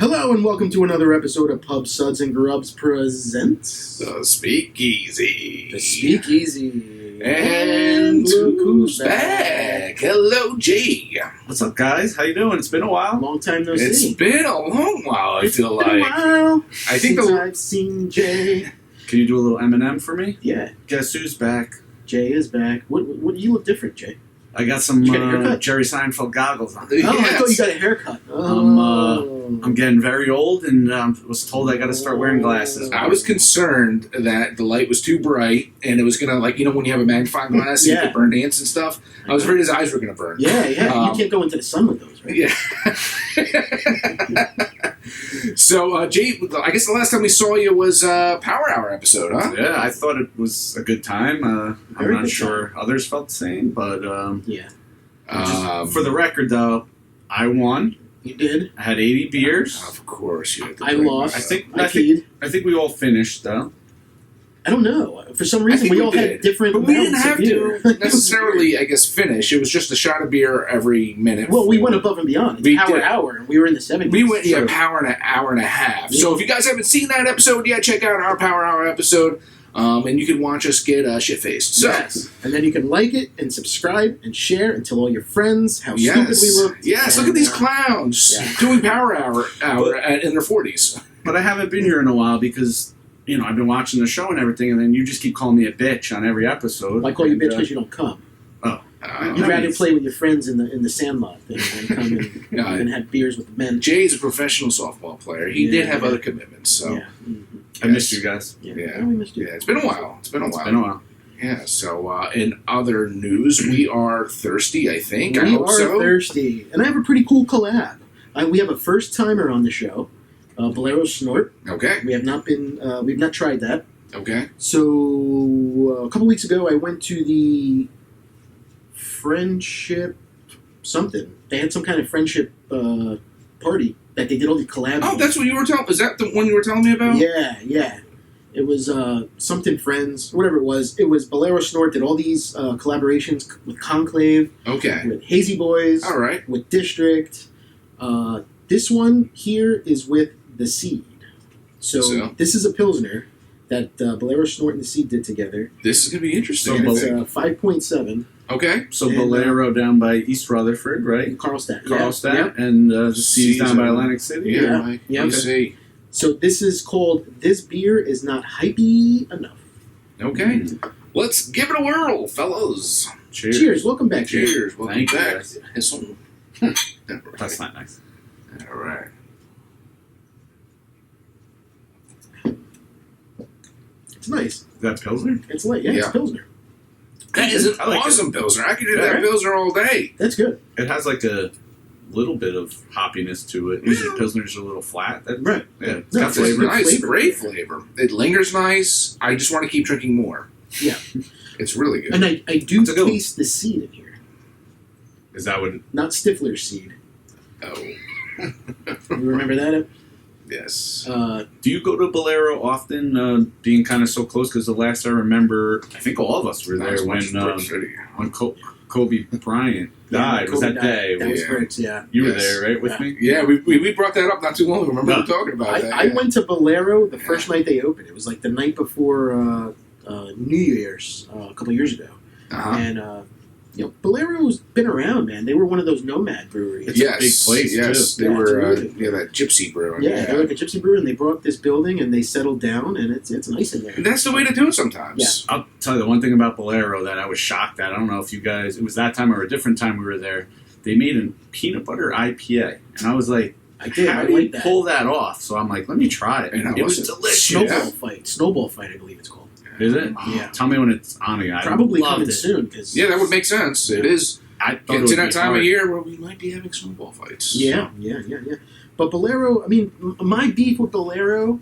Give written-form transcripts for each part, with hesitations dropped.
Hello and welcome to another episode of Pub Suds and Grubs presents The Speakeasy. The Speakeasy. And look who's back. Hello, Jay. What's up, guys? How you doing? It's been a while. Long time no It's see. been a long while, I feel It's been like. a while I think since I've seen Jay. Can you do a little Eminem for me? Yeah, Guess who's back? Jay is back. What you look different, Jay? I got some Did you get a haircut? Jerry Seinfeld goggles on. Oh, I thought you got a haircut. I'm getting very old and was told I got to start wearing glasses. I was concerned that the light was too bright and it was going to, like, you know, when you have a magnifying glass and you can burn ants and stuff? I was afraid his eyes were going to burn. Yeah. You can't go into the sun with those, right? Yeah. So, Jay, I guess the last time we saw you was Power Hour episode, huh? Yeah, I thought it was a good time. I'm Very not good sure others felt the same, but Yeah. for the record, though, I won. You did. I had 80 beers. Of course. You had to I bring lost. I think I we all finished, though. I don't know. For some reason, think we we all did. had different But we didn't amounts of have beer. to necessarily, I guess, finish. It was just a shot of beer every minute. Well, we went above and beyond. It's We power did. hour, and we were in the 70s. We went, Sure. hour and a half. Yeah. So if you guys haven't seen that episode yet, check out our Power Hour episode, and you can watch us get shit-faced. So, Yes. And then you can like it and subscribe and share and tell all your friends how stupid we look. Yes, look at these clowns doing Power Hour in their 40s. But I haven't been here in a while because, you know, I've been watching the show and everything, and then you just keep calling me a bitch on every episode. I call you And, bitch because you don't come. You'd rather nice. play with your friends in the sandlot than come and have beers with the men. Jay's a professional softball player. He did have other commitments, so... Yeah. Mhm. I missed you guys. Yeah. Oh, we missed you. Yeah, it's been a while. It's been a while. Yeah, so in other news, we are thirsty, I think. I We hope are so. thirsty. And I have a pretty cool collab. We have a first-timer on the show, Bolero Snort. Okay, We have not been, we've not tried that. okay. So a couple weeks ago, I went to the friendship something. They had some kind of friendship party that they did all the collabs. Oh, that's what you were telling... Is that the one you were telling me about? Yeah. It was something friends, whatever it was. It was Bolero Snort did all these collaborations with Conclave, Okay. with Hazy Boys, All right. with District. This one here is with The Seed. So this is a Pilsner that Bolero Snort and The Seed did together. This is going to be interesting. And I it's think. 5.7 Okay. So And, Bolero down by East Rutherford, right? in Carlstadt. Carlstadt, Yep. and the C's down by Season. Atlantic City. Yeah. Yeah. I see. So this is called This Beer Is Not Hypey Enough. Okay. Let's give it a whirl, fellows. Cheers. Cheers. Welcome back. Cheers. Welcome Thank you, back. guys. Hissel. That's not nice. All right. It's nice. Is that Pilsner? It's light. Yeah, Yeah. it's Pilsner. That is an I like awesome Pilsner. I could do All that right. Pilsner all day. That's good. It has like a little bit of hoppiness to it. Usually Pilsners are a little flat. Right. Yeah, it's No, got it's It's flavor. good nice. flavor. Great flavor. It lingers nice. I just want to keep drinking more. Yeah. It's really good. And I do It's a good one. taste the seed in here. Is that what? Not Stifler's seed. Oh, You remember that? yes. Do you go to Bolero often? Being kind of so close, because the last I remember, I think all of us were there when Kobe Bryant died. Was Kobe that died. day? That was Yeah. Bricks, yeah. You were Yes. there, right, with Yeah. me? Yeah, we brought that up not too long ago. Remember we were talking about that? I went to Bolero the first night they opened. It was like the night before New Year's a couple years ago. Uh-huh. And, Bolero's been around, man. They were one of those nomad breweries. It's a big place, Yes, too. they Yeah, were. it's really That Gypsy Brew. Yeah, they're like a gypsy brewer, and they brought this building, and they settled down, and it's nice in there. That's the way to do it sometimes. I'll tell you the one thing about Bolero that I was shocked at. I don't know if you guys, it was that time or a different time we were there. They made a peanut butter IPA, and I was like, I did. how I do you like that. pull that off? So I'm like, let me try it. And how It was was it? delicious. Snowball fight, I believe it's called. Is it? Yeah. Tell me when it's on again. I Probably loved coming it. soon, because Yeah, that would make sense. It is. I thought Get it to would that be time hard. of year where we might be having snowball fights. Yeah. But Bolero, I mean, my beef with Bolero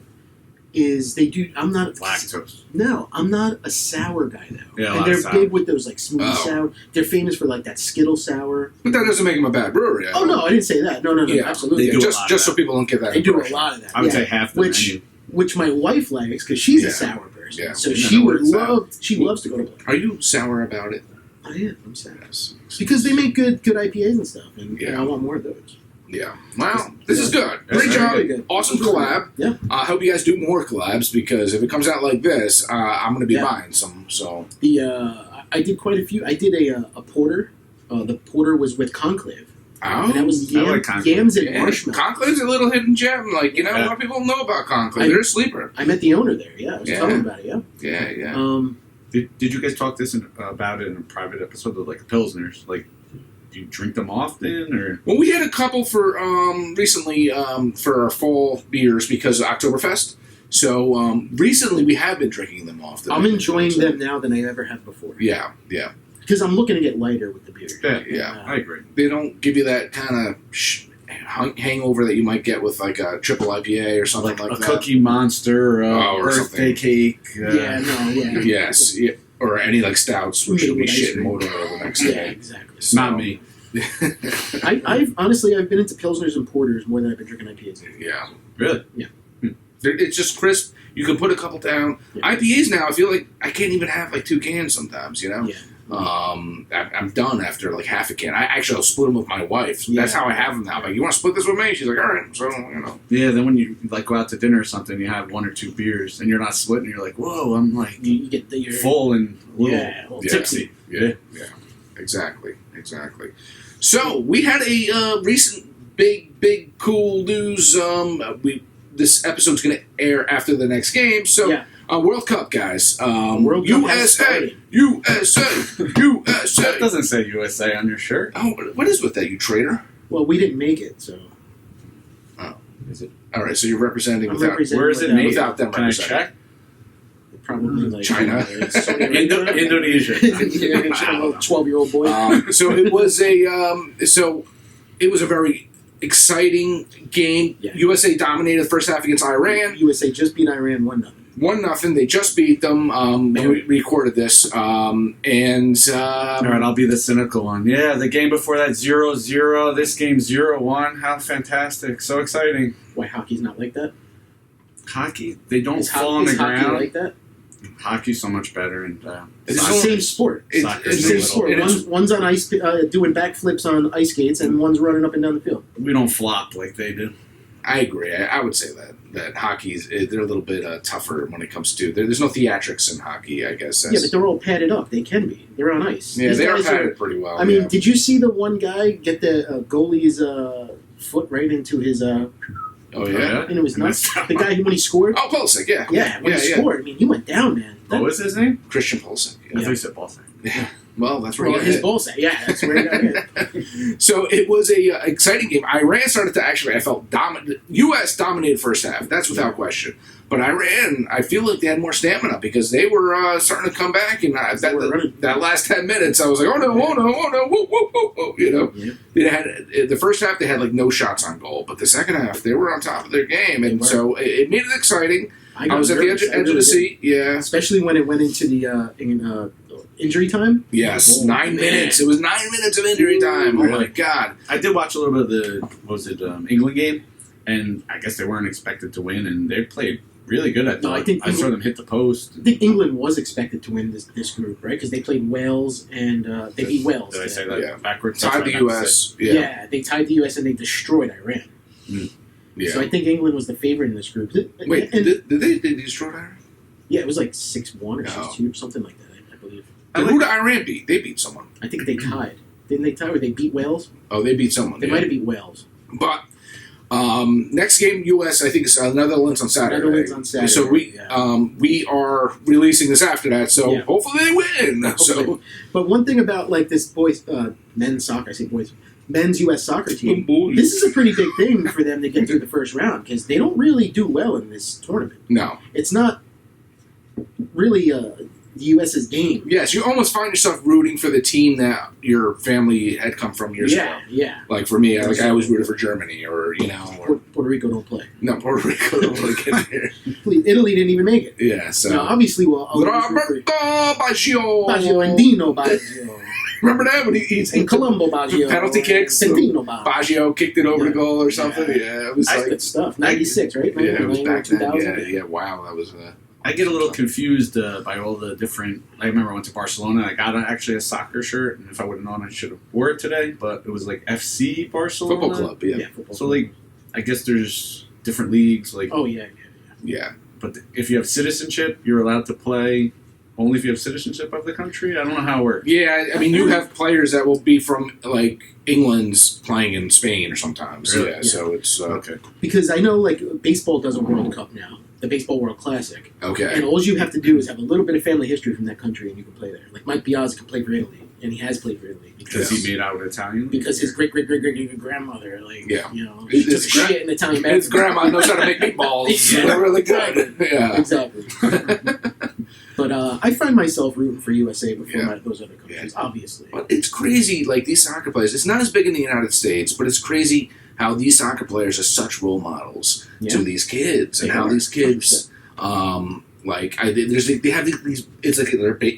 is they do. I'm not Lactose. No, I'm not a sour guy though. Yeah, a and lot they're of sour. big with those like smoothie Oh. sour. They're famous for like that Skittle sour. But that doesn't make them a bad brewery. Oh no, I didn't say that. No, Yeah, absolutely. they do a Just lot of so that. people don't get that They do a impression. lot of that. I would yeah. say half the menu. Which my wife likes because she's Yeah. a sour person. Yeah. So No, she no, would it's sour. love. She loves to go to Bolero. Are you sour about it? I am. I'm sour Yes. because they make good IPAs and stuff, and Yeah. I want more of those. Yeah. Well, this is good. That's Great very job. good. Awesome collab. Yeah. I hope you guys do more collabs because if it comes out like this, I'm going to be Yeah. buying some. So I did quite a few. I did a porter. The porter was with Conclave. And that was yams and marshmallow. Conclave's a little hidden gem. Like, a lot of people know about Conclave. They're a sleeper. I met the owner there, I was telling about it, Yeah. Did you guys talk about it in a private episode of, like, Pilsners? Like, do you drink them often, or? Well, we had a couple for, recently, for our fall beers because of Oktoberfest. So, recently we have been drinking them often. I'm enjoying them now than I ever have before. Yeah. Because I'm looking to get lighter with the beer. Yeah. I agree. They don't give you that kind of hangover that you might get with like a triple IPA or something like that. A Cookie Monster, or birthday cake. Yes. Yeah. Or any like stouts, which you'll be shitting motor the next day. Yeah, exactly. Not me. I've honestly been into Pilsners and Porters more than I've been drinking IPAs. Yeah. Really? Yeah. It's just crisp. You can put a couple down. Yeah. IPAs now, I feel like I can't even have like 2 cans sometimes, Yeah. I'm done after like half a can. I'll split them with my wife. That's how I have them now. Like, you want to split this with me? She's like, all right. So, Yeah, then when you like go out to dinner or something, you have 1 or 2 beers, and you're not splitting. You're like, whoa, I'm like you get full and a little tipsy. Yeah. Exactly. So we had a recent big cool news. This episode's going to air after the next game. So. World Cup, guys. World Cup USA. That doesn't say USA on your shirt. Oh, what is with that, you traitor? Well, we didn't make it, so. Oh, is it? All right, so you're representing where is it made? Without them Can I check? Probably like China. Indonesia. 12-year-old boy. So it was a very exciting game. Yeah. USA dominated the first half against Iran. USA just beat Iran 1-0. 1-0. They just beat them. We recorded this. All right, I'll be the cynical one. Yeah, the game before that 0-0. This game 0-1. How fantastic. So exciting. Why hockey's not like that? Hockey? They don't fall on the ground. Hockey like that? Hockey's so much better. And it's the same sport. It's the same sport. One's on ice, doing backflips on ice skates, and one's running up and down the field. We don't flop like they do. I agree. I would say that hockey's they're a little bit tougher when it comes to there's no theatrics in hockey, I guess. Yeah, but they're all padded up. They can be. They're on ice. Yeah, they are padded pretty well. I mean, did you see the one guy get the goalie's foot right into his? Oh yeah, and it was nuts. The guy when he scored. Oh, Pulisic, yeah. Yeah, when he scored, I mean, he went down, man. What was his name? Christian Pulisic. I thought he said Pulisic. Yeah. Well, that's where his ball sack. Yeah, that's where he got hit. So it was a exciting game. Iran started to I felt dominant. U.S. dominated first half. That's without question. But Iran, I feel like they had more stamina because they were starting to come back. And that last 10 minutes, I was like, oh no, woo, woo, woo. Yeah. They had the first half. They had like no shots on goal, but the second half they were on top of their game, and so it made it exciting. I was at the edge of the seat. Yeah, especially when it went into the injury time. Yes, 9 minutes. It was 9 minutes of injury time. Oh my god! I did watch a little bit of the England game, and I guess they weren't expected to win, and they played really good. I saw them hit the post. I think England was expected to win this group, right? Because they played Wales and they beat Wales. Did I say that backwards? Tied the U.S. Yeah, they tied the U.S. and they destroyed Iran. Yeah. So I think England was the favorite in this group. Wait, did they destroy Iran? Yeah, it was like 6-1 or 6-2 or something like that, I believe. Who did Iran beat? They beat someone. I think they tied. Didn't they tie or they beat Wales? Oh, they beat someone. They might have beat Wales. But next game, U.S. I think is Netherlands on Saturday. Netherlands on Saturday. So we are releasing this after that. So hopefully they win. Hopefully. But one thing about like this boys men's soccer, I say boys. Men's U.S. soccer team. This is a pretty big thing for them to get through the first round because they don't really do well in this tournament. No. It's not really the U.S.'s game. Yes, you almost find yourself rooting for the team that your family had come from years ago. Yeah. Like for me, I always rooted for Germany or. Puerto Rico don't play. No, Puerto Rico don't play. Get here. Italy didn't even make it. Yeah, so. Now, obviously, Roberto Baggio! Baggio and Dino Baggio. Remember that when he's in Colombo Baggio penalty kicks? Santino Baggio kicked it over the goal or something. Yeah, it was good stuff. 96, right? Yeah, it was back then. Yeah, wow, that was I get a little confused by all the different. I remember I went to Barcelona. I got actually a soccer shirt, and if I would have known, I should have wore it today. But it was like FC Barcelona Football club, yeah. Football So like, I guess there's different leagues. Like, oh yeah. But if you have citizenship, you're allowed to play only if you have citizenship of the country. I don't know how it works. Yeah, I mean, you have players that will be from like England's playing in Spain or sometimes. Really? Yeah, so it's Okay. Because I know like baseball does a World Cup now, the Baseball World Classic, okay. and all you have to do is have a little bit of family history from that country, and you can play there. Like Mike Piazza can play for Italy, and he has played for Italy Because he made out with Italian. because his great grandmother, like you know, His she took shit in Italian bathroom. His grandma knows how to make meatballs. Yeah. They're really good. Yeah. Exactly. But I find myself rooting for USA before those other countries, obviously. But it's crazy, like these soccer players. It's not as big in the United States, but it's crazy how these soccer players are such role models to these kids, and how these kids, they have these. It's like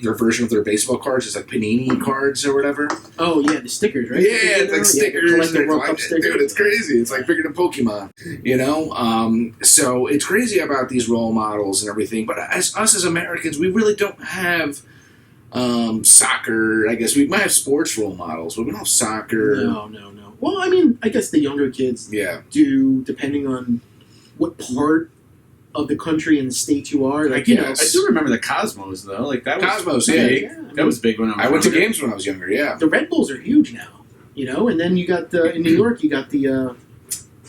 their version of their baseball cards. It's like Panini cards or whatever. Oh yeah, the stickers, right? Yeah, it's like stickers. They're World Cup stickers. Dude, it's crazy. It's like bigger than Pokemon, you know? So it's crazy about these role models and everything. But us as Americans, we really don't have soccer. I guess we might have sports role models, but we don't have soccer. No. Well, I mean, I guess the younger kids do, depending on what part of the country and the state you are. Like, you know, I do remember the Cosmos, though. Like, that was Cosmos, big. yeah. That was big when I was I went to younger. games when I was younger, yeah. The Red Bulls are huge now, you know, and then you got in New York, you got the,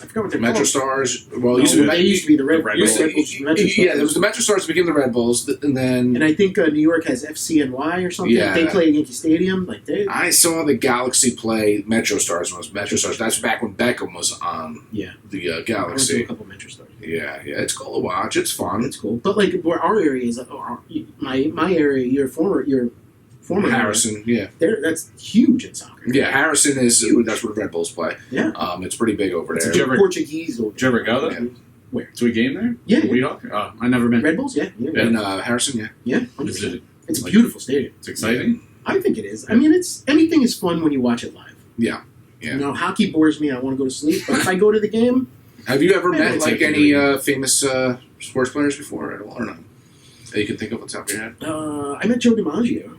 I forgot what they're Metro called. Stars. Well, They used to be the Red Red Bulls. Bulls. The Metro Stars. Yeah, there was the Metro Stars became the Red Bulls, and then And I think New York has FCNY or something. Yeah. They play at Yankee Stadium. Like they, I saw the Galaxy play Metro Stars when it was Metro Stars. That's back when Beckham was on the I went to a Galaxy. couple Metro Stars. Yeah, it's cool to watch. It's fun. It's cool. But like where our area is, my area, your former Harrison, area, that's huge in soccer. Yeah, Harrison is that's where the Red Bulls play. Yeah, it's pretty big over it's there. a Portuguese. Did you ever go there? Where? To a game there? Yeah. Weehawken? Oh, I never been. Red Bulls, yeah. And Harrison, Yeah, Is 100%. it, It's a like, beautiful stadium. it's exciting? I think it is. I mean, anything is fun when you watch it live. Yeah. You know, hockey bores me. I want to go to sleep. But if I go to the game, Have you ever met it's like like any famous sports players before at all, or no? That you can think of on top of your head? I met Joe DiMaggio,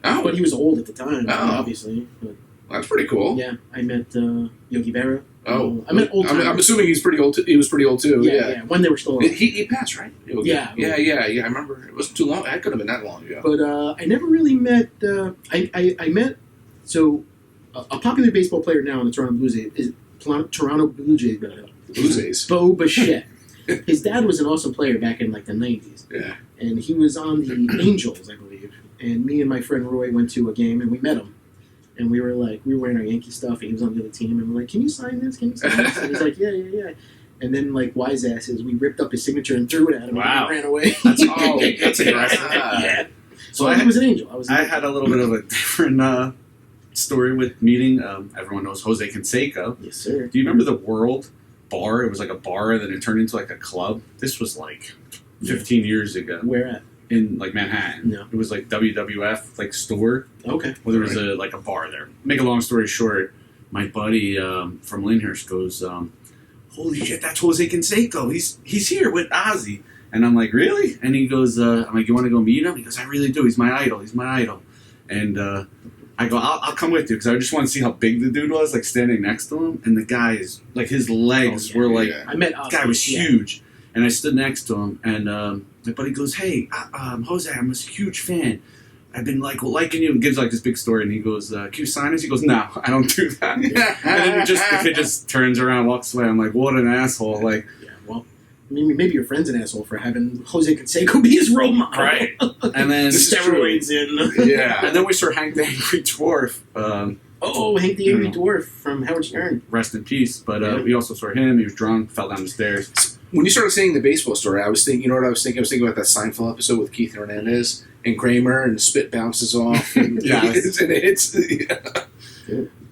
Oh, but he was old at the time, Oh. obviously. But that's pretty cool. yeah, I met Yogi Berra. Oh, I met old. I'm assuming he's pretty old. He was pretty old too. Yeah, when they were still alive. He passed, right? Yeah. Yeah. I remember it wasn't too long. It could have been that long ago. But I never really met. I met a popular baseball player now in the Toronto Blue Jays is Toronto Blue Jays. Blue Jays. Bo Bichette. His dad was an awesome player back in like the 90s, Yeah. and he was on the Angels, I believe. And me and my friend Roy went to a game, and we met him. And we were wearing our Yankee stuff, and he was on the other team, and we're like, "Can you sign this? Can you sign this?" And he's like, "Yeah." And then, like wise asses, we ripped up his signature and threw it at him. Wow. And he ran away. That's aggressive. Yeah. So I was an angel. I had a little bit of a different story with meeting. Everyone knows Jose Canseco. Yes, sir. Do you remember the World Bar? It was like a bar, and then it turned into like a club. This was like 15 years ago Where at? in like Manhattan. No. It was like WWF like store. Okay. Well, there was a bar there. Make a long story short, my buddy from Lyndhurst goes, "Holy shit, that's Jose Canseco. He's here with Ozzy." And I'm like, "Really?" And he goes, "I'm like, you want to go meet him?" He goes, "I really do. He's my idol. And I go, I'll come with you because I just want to see how big the dude was, like standing next to him. And the guy is like, his legs were like, I met the guy was huge. And I stood next to him, and my buddy goes, "Hey, Jose, I'm a huge fan. I've been liking you," and gives like this big story. And he goes, "Can you sign us?" He goes, "No, I don't do that." And then the kid just turns around, walks away. I'm like, what an asshole! Like, Yeah, well, I mean, maybe your friend's an asshole for having Jose Canseco be his role model. right? And then Steroids in. Yeah. and then we saw Hank the Angry Dwarf. Hank the Angry Dwarf from Howard Stern. Rest in peace. But we also saw him. He was drunk, fell down the stairs. When you started saying the baseball story, I was thinking. You know what I was thinking? I was thinking about that Seinfeld episode with Keith Hernandez and Kramer, and the spit bounces off. And Yes. and it's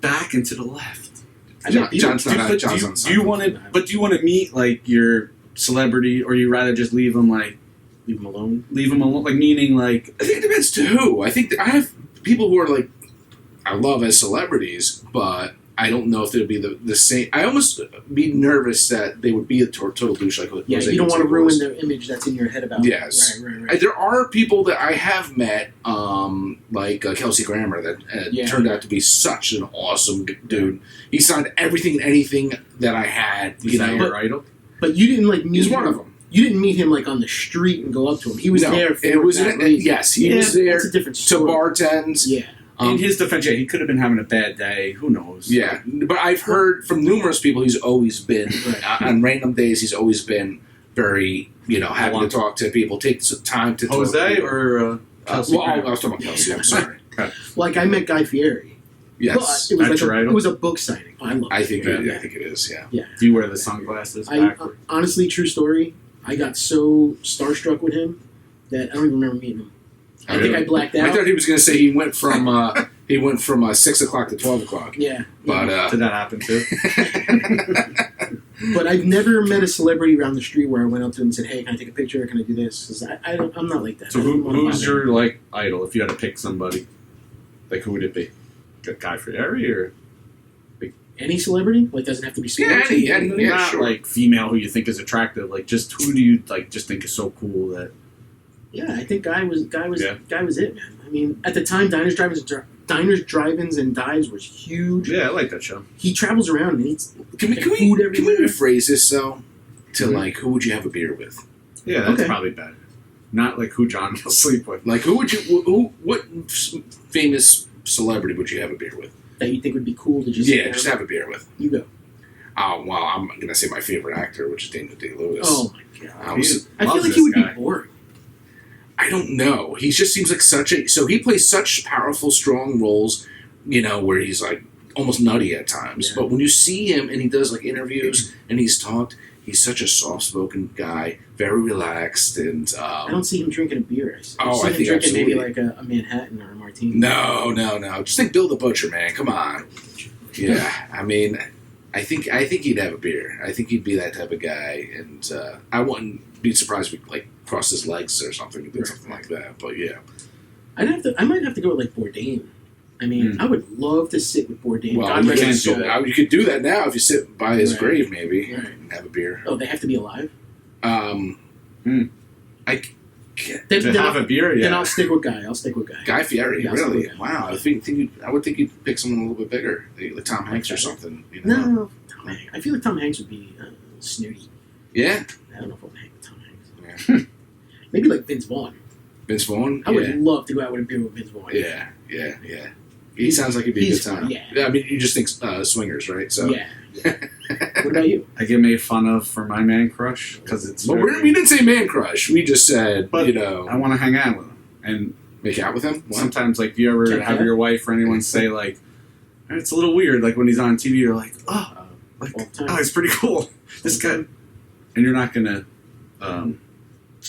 Back and to the left. John's not. Do John's you, on do you want to? But do you want to meet like your celebrity, or you rather just leave them like Leave him alone. leave them alone? Like meaning like I think it depends to who. I think I have people who are like I love as celebrities, but I don't know if it'll be the same. I almost be nervous that they would be a total douche like what Jose you don't want to Canseco ruin was. their image that's in your head about. Yes. Right. There are people that I have met, like Kelsey Grammer, that turned out to be such an awesome dude. He signed everything and anything that I had. Is that your idol? But you didn't like meet He's him. one of them. You didn't meet him like on the street and go up to him. He was there for that reason. Yes, he was there That's a different to story. bartend. Yeah. In his defense, he could have been having a bad day. Who knows? Yeah, but I've heard from numerous people he's always been, on random days, he's always been very, happy to talk to people, take some time to Jose talk to people. or Kelsey? I was talking about Kelsey, I'm sorry. Like, I met Guy Fieri. Yes. But it was That's your idol? it was a book signing. I love it. I think it is, yeah. Do you wear the sunglasses backward? Honestly, true story, I got so starstruck with him that I don't even remember meeting him. I think I blacked out. I thought he was going to say he went from 6 o'clock to 12 o'clock. Yeah. But did that happen too? But I've never met a celebrity around the street where I went up to them and said, "Hey, can I take a picture? Can I do this?" 'Cause I'm not like that. So I don't wanna who's bother. your idol? If you had to pick somebody, who would it be? Guy Fieri or Any celebrity? Like, doesn't have to be sports. any, not sure. like female who you think is attractive? Like, just who do you just think is so cool that? Yeah, I think Guy was Yeah. it, man. I mean, at the time, Diners, Drive-ins, and Dives was huge. Yeah, I like that show. He travels around and eats Can we rephrase this, though, to, who would you have a beer with? Yeah, that's Okay. probably better. Not like who John will sleep with. Like, what famous celebrity would you have a beer with? that you think would be cool to just Just have a beer with. You go. Oh, well, I'm going to say my favorite actor, which is Daniel Day-Lewis. Oh my god! I I feel loves like he would this guy. be boring. I don't know. He just seems like so he plays such powerful, strong roles, where he's like almost nutty at times. Yeah. But when you see him and he does like interviews and he's such a soft-spoken guy, very relaxed, and I don't see him drinking a beer. I see I him think drinking absolutely. maybe like a Manhattan or a martini. No. Just think Bill the Butcher, man. Come on. Yeah, I mean, I think he'd have a beer. I think he'd be that type of guy, and I wouldn't be surprised if we crossed his legs or something, and did something like that. But yeah, I might have to go with like Bourdain. I mean, I would love to sit with Bourdain. well, God you rest can't his do soul. that. You could do that now if you sit by his Right. grave, maybe, Right. and have a beer. Oh, they have to be alive. I To have a beer, yeah. Then I'll stick with Guy. Guy Fieri, Yeah, really? Guy. Wow, I would think you'd pick someone a little bit bigger, like Tom Hanks or something. No, Tom Hanks. I feel like Tom Hanks would be snooty. Yeah, I don't know if I want to hang with Tom Hanks. Maybe like Vince Vaughn. Vince Vaughn. I would love to go out with a beer with Vince Vaughn. Yeah. He sounds like he'd be a good He's time. fun, yeah. I mean, you just think swingers, right? So. Yeah. What about you? I get made fun of for my man crush because it's. Well, we didn't say man crush. We just said, But I want to hang out with him and make out with him. What? sometimes, do you ever have your wife or anyone say it's a little weird, when he's on TV, you're like, oh, it's pretty cool, this guy, and you're not gonna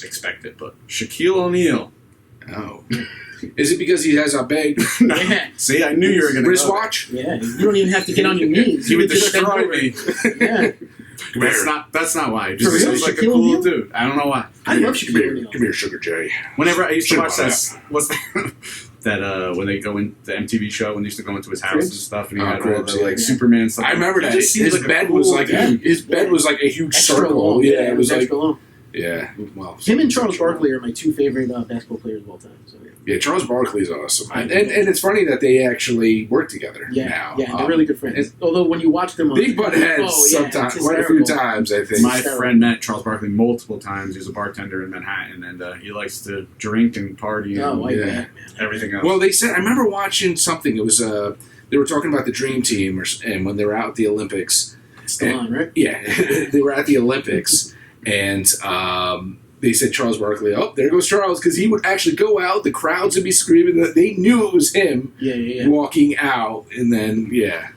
expect it, but Shaquille O'Neal. Oh. Is it because he has a big No. Yeah. See, I knew you were gonna wristwatch? Yeah. You don't even have to get on your knees. He would just bend destroy over. me. Yeah. That's not why. He For just real? seems like a Shaquille cool O'Neal? dude. I don't know why. I love Come Shaquille here, O'Neal. come here, Sugar Jerry. Whenever I used to Should've watch bought what's that when they go in the MTV show when they used to go into his house Cribs? and stuff, and he Oh, had Cribs, all the yeah. Superman stuff. I remember He that. just seems His like a bed cool was like guy. a huge Extra circle. long. Yeah, it was like extra long. yeah. Well, Him and Charles Barkley are my two favorite basketball players of all time. So Yeah, Charles Barkley's awesome, and it's funny that they actually work together yeah, now. yeah, they're really good friends. Although when you watch them on Big butt heads sometimes, it's quite a few hysterical. times, I think. My friend met Charles Barkley multiple times. He was a bartender in Manhattan, and he likes to drink and party and Oh, I Yeah. bet, man. everything else. Well, they said I remember watching something. It was they were talking about the Dream Team, and when they were out at the Olympics. It's still on, right? Yeah, they were at the Olympics, and they said Charles Barkley. Oh, there goes Charles, because he would actually go out. The crowds would be screaming. That they knew it was him Yeah. walking out, and then yeah.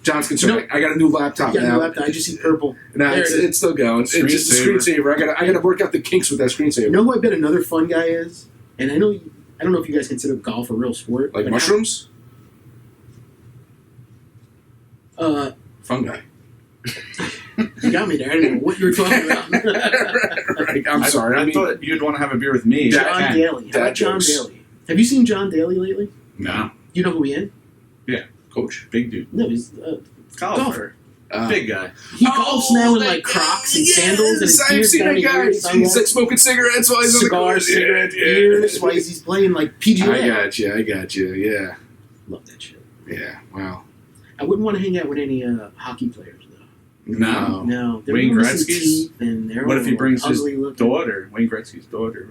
John's concerned. I got a new laptop Yeah, now. I just see purple. No, There it is. it's still going. It's just a screensaver. I gotta work out the kinks with that screensaver. You know who I bet another fun guy is? And I don't know if you guys consider golf a real sport. Like but mushrooms? Fun guy. You got me there. I didn't know what you were talking about. Right, I'm sorry. I thought you'd want to have a beer with me. Dad- John Daly. How Dad about John jokes. Daly? Have you seen John Daly lately? No. You know who he is? Yeah. Coach? Big dude. No, he's golfer. Big guy. He golfs now in like Crocs and sandals, and his I've beard's seen down that guy. here. He's like smoking cigarettes while he's on the course. Cigarettes, beers, while he's playing like PGA. I got you. Yeah. Love that shit. Yeah. Wow. I wouldn't want to hang out with any hockey players though. No. They're Wayne missing Gretzky's? teeth, and they're What if he all brings his ugly looking. daughter, Wayne Gretzky's daughter?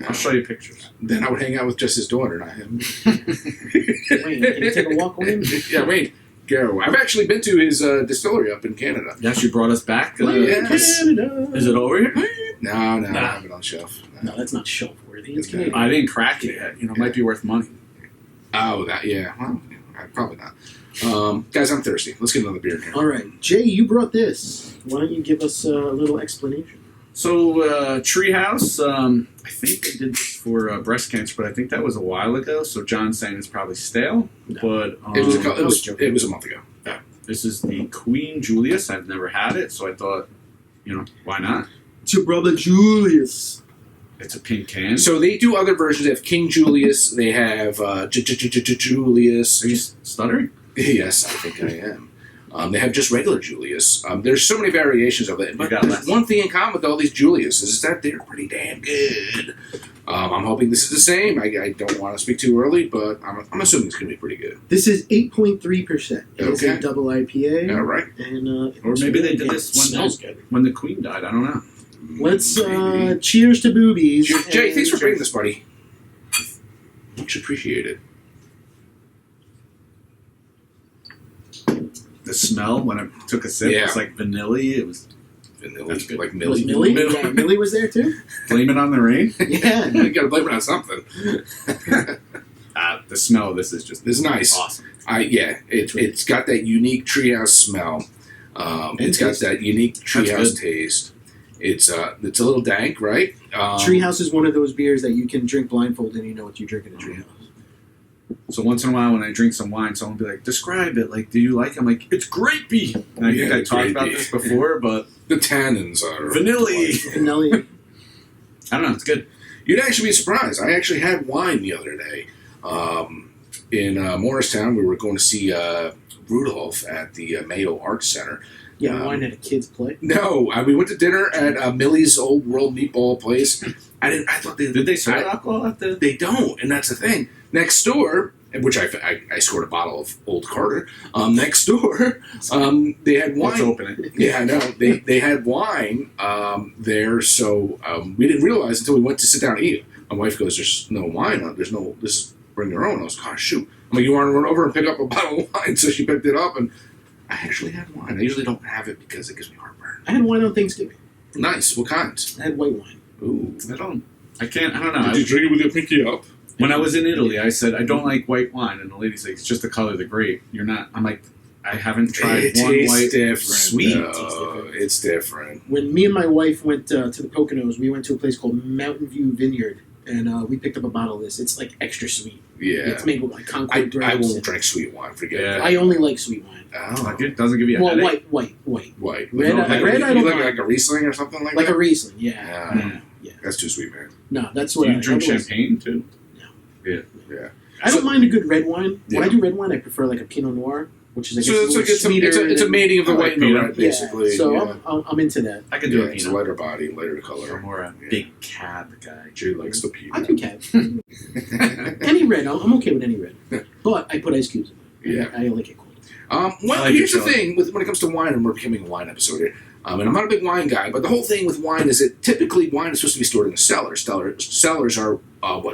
I'll show you pictures. Then I would hang out with just his daughter, not him. Wayne, can you take a walk with him? Yeah, Wayne, go. I've actually been to his distillery up in Canada. Yes, you brought us back. Yes. Canada. Is it over here? No, I Nah. have it on shelf. No, that's not shelf worthy. It's No. Canadian. I didn't crack it yet. It might be worth money. Oh, that, yeah. Well, probably not. Guys, I'm thirsty. Let's get another beer in here. All right, Jay, you brought this. Why don't you give us a little explanation? So, Treehouse, I think they did this for breast cancer, but I think that was a while ago. So John's saying it's probably stale. No. But It was a month ago. Yeah. this is the Queen Julius. I've never had it, so I thought, why not? It's your brother Julius. It's a pink can. So they do other versions. They have King Julius. They have Julius. Are you stuttering? Yes, I think I am. They have just regular Julius. There's so many variations of it. But got there's less. one thing in common with all these Julius is that they're pretty damn good. I'm hoping this is the same. I don't want to speak too early, but I'm assuming it's going to be pretty good. This is 8.3%. It's a Okay. double IPA. All right. And, Or maybe they did this smells good. when the Queen died. I don't know. Let's cheers to boobies. Jay, thanks for and- bringing this, buddy. Much appreciated. The smell when I took a sip was like vanilla. It was Vanilla, That's good. like Was Millie. Millie? Yeah, Millie was there too? blame it on the rain. Yeah. You gotta blame it on something. The smell of this is just It's nice. awesome. It's got that unique treehouse smell. It's got taste. that unique treehouse good. taste. It's a little dank, right? Treehouse is one of those beers that you can drink blindfolded and you know what you're drinking at Treehouse. So once in a while when I drink some wine, someone will be like, describe it. Like, do you like it? I'm like, it's grapey. And I think I talked about grapey. this before, but The tannins are vanilla. Vanilla. I don't know. It's good. You'd actually be surprised. I actually had wine the other day. In Morristown, we were going to see Rudolph at the Mayo Arts Center. Yeah, wine at a kid's play. No, we went to dinner at Millie's Old World Meatball place. I thought Did they serve alcohol at the? They don't, and that's the thing. Next door, which I scored a bottle of Old Carter. Next door, they had wine. Let's open it. Yeah, I know. They had wine there, so we didn't realize until we went to sit down to eat. My wife goes, "There's no wine. There's no. This is bring your own." I was like, "Oh shoot!" I'm like, "You want to run over and pick up a bottle of wine?" So she picked it up, and I actually had wine. I usually don't have it because it gives me heartburn. I had wine on Thanksgiving. Nice. What kinds? I had white wine. Ooh. I don't know. Did you drink it with your pinky up? When I was in Italy, I said, I don't like white wine. And the lady's like, it's just the color of the grape. You're not. I'm like, I haven't tried It one tastes white. different. Sweet. Though. It's different. When me and my wife went to the Poconos, we went to a place called Mountain View Vineyard, and we picked up a bottle of this. It's like extra sweet. Yeah. It's made with like Concord I grapes. won't and- drink sweet wine. Forget Yeah. that. I only like sweet wine. Oh. Like it doesn't give you a Well, headache. white. White. Red, Like a- red I you don't like, mind. like a Riesling or something like Like that? a Riesling, yeah. Yeah. Yeah. That's too sweet, man. No, that's Do what you drink otherwise- champagne too? Yeah. I don't mind a good red wine. When I Yeah. do red wine, I prefer like a Pinot Noir, which is like So a it's little like sweeter. it's a than- mating of the I like white and the Pinot. red, basically. So yeah. I'm into that. I could do Yeah, a it's a Pinot. lighter body, lighter I'm color. more a Yeah. big cab guy. Jay likes the I peanut. do cab. Any red, I'm okay with any red. But I put ice cubes in it. Yeah. I like it cold. Well, I like here's it the chilled. thing when it comes to wine, and we're becoming a wine episode here. And I'm not a big wine guy, but the whole thing with wine is that typically wine is supposed to be stored in a cellar. Cellars are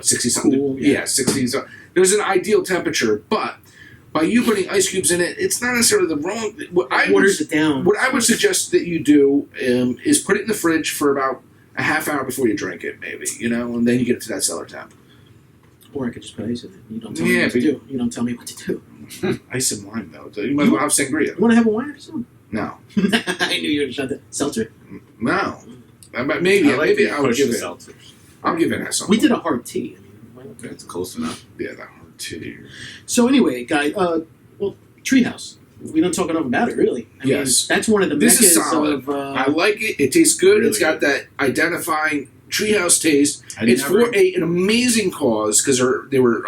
60 something? Cool, yeah. 60. So there's an ideal temperature, but by you putting ice cubes in it, it's not necessarily the wrong. What I Waters it down. What I would suggest that you do is put it in the fridge for about a half hour before you drink it, maybe, and then you get it to that cellar temp. Or I could just put ice in it. You don't tell me Yeah, what to but- do. You don't tell me what to do. Ice and lime, though. You might as well have sangria. You want to have a wine or something? No. I knew you were going to shut that. Seltzer? No. Maybe I like maybe the I would push give the it. seltzers. I'm giving that something. We did a hard tea. I mean, why not? That's close enough. Yeah, that one too. So anyway, guys, Treehouse. We don't talk enough about it, really. I Yes. mean, that's one of the This is meccas solid. of... I like it. It tastes good. Really It's got good. that identifying treehouse taste. I It's never- for an amazing cause because they were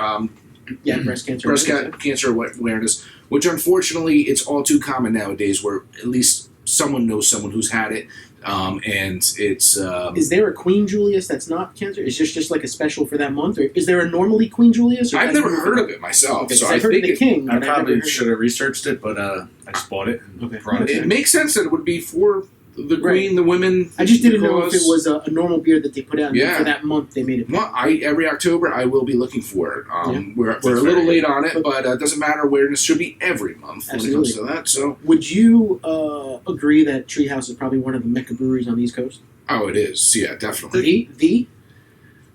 Yeah, breast cancer. Cancer awareness, which unfortunately it's all too common nowadays, where at least someone knows someone who's had it, and it's. Is there a Queen Julius that's not cancer? Is this just like a special for that month, or is there a normally Queen Julius? Or I've never heard of it myself, Okay, so I've heard of the King. I but probably never should have researched it, but I just bought it and brought it It in. makes sense that it would be for the Right. Queen, the women. I just didn't know if because- it was a normal beer that they put out, and Yeah. for that month they made it. Well, every October I will be looking for it. We're a little very late on it, but it doesn't matter. Awareness should be every month when it comes to that. So, Would you agree that Treehouse is probably one of the mecca breweries on the East Coast? oh, it is. Yeah, definitely. The?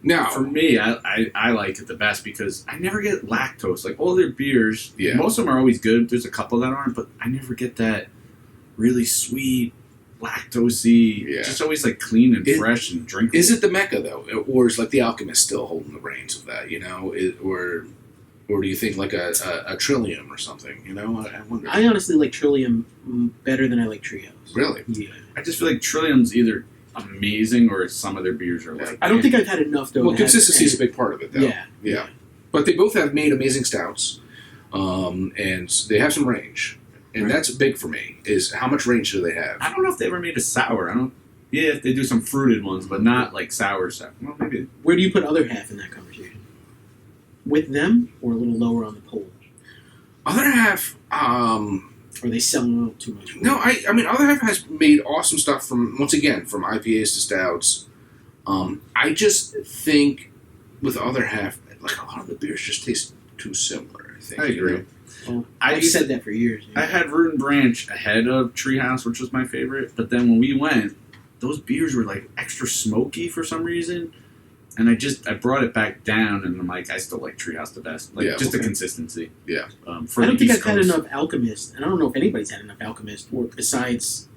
Now, For me, I like it the best because I never get lactose. Like all their beers, Yeah. most of them are always good. There's a couple that aren't, but I never get that really sweet, lactosey. Yeah. Just always like clean and It- fresh and drinkable. is it the Mecca though, or is like the Alchemist still holding the reins of that? Or do you think like a Trillium or something? I wonder. I honestly like Trillium better than I like Treehouse. Really? Yeah. I just feel like Trillium's either amazing or some of their beers are like. I don't think I've had enough though. Well, to have consistency is a any- big part of it, though. Yeah. Yeah. But they both have made amazing stouts, and they have some range, and Right. that's big for me. Is how much range do they have? I don't know if they ever made a sour. I don't. Yeah, they do some fruited ones, but not like sour stuff. Well, maybe. Where do you put other half in that conversation? With them or a little lower on the pole? Other half, Or are they selling out too much? no, I mean, Other half has made awesome stuff from IPAs to stouts. I just think with Other half, like a lot of the beers just taste too similar. I think. I agree. Well, I I've used said that for years. I had Root and Branch ahead of Treehouse, which was my favorite. But then when we went, those beers were like extra smoky for some reason. And I brought it back down, and I'm like, I still like Treehouse the best. Like, Yeah, just the okay. consistency. Yeah. For I don't the think East I've had Coast. enough Alchemist, and I don't know if anybody's had enough Alchemist, or besides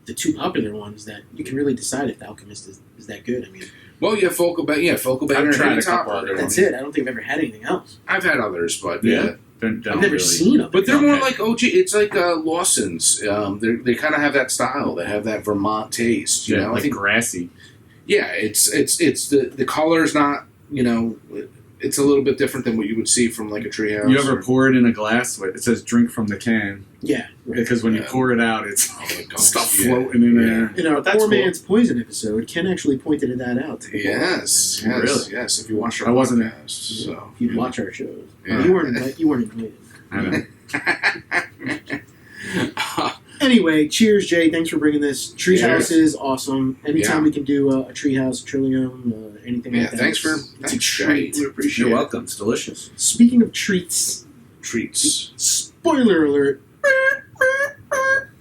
the two popular ones that you can really decide if the Alchemist is that good. I mean, Well, you have Focal Banner, I've tried and a couple Topper. other that's ones. it. I don't think I've ever had anything else. I've had others, but Yeah. I've never seen them. But they're more Okay. like OG. It's like Lawson's. They kind of have that style. They have that Vermont taste. You know, like I think. grassy. Yeah, it's the color's not. It's a little bit different than what you would see from like a Treehouse. You ever pour it in a glass? It says "drink from the can" Yeah. Right. because when you Yeah. pour it out, it's Oh my gosh, stuff yeah. floating in there. In our But that's Poor cool. Man's Poison episode, Ken actually pointed that out. To the Yes, board. yes, yes. If you watch our I wasn't podcast, so If you'd watch our shows. Yeah. You weren't invited. I know. Anyway, cheers, Jay. Thanks for bringing this. Treehouse Cheers. is awesome. Anytime Yeah. we can do a Treehouse, Trillium, anything Yeah, like that. thanks it's a Jay. treat. We appreciate You're it. welcome. It's delicious. Speaking of treats, Treats. spoiler alert.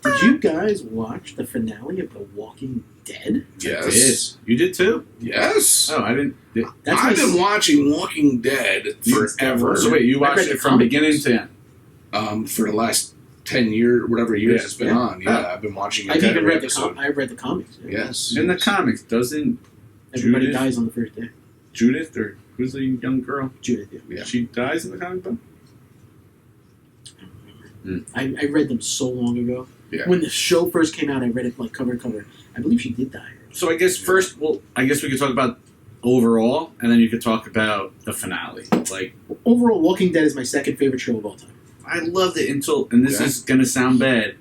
Did you guys watch the finale of The Walking Dead? Yes. You did too? Yes. Oh, I didn't. That's I've my been watching Walking Dead forever. So wait, you I watched read it the from comics. beginning to end? For the last 10 years, whatever years Yeah. it's been Yeah. on. Yeah, I've been watching it. I've even every read episode. I've read the comics. Yeah. Yes. In the comics, doesn't Everybody Judith? dies on the first day. Judith or who's the young girl? Judith, yeah. Yeah. She dies in the comic book. I read them so long ago. Yeah. When the show first came out, I read it like cover to cover. I believe she did die. So I guess first, I guess we could talk about overall, and then you could talk about the finale. Like, Overall, Walking Dead is my second favorite show of all time. I loved it until, and this Yeah. is gonna sound bad,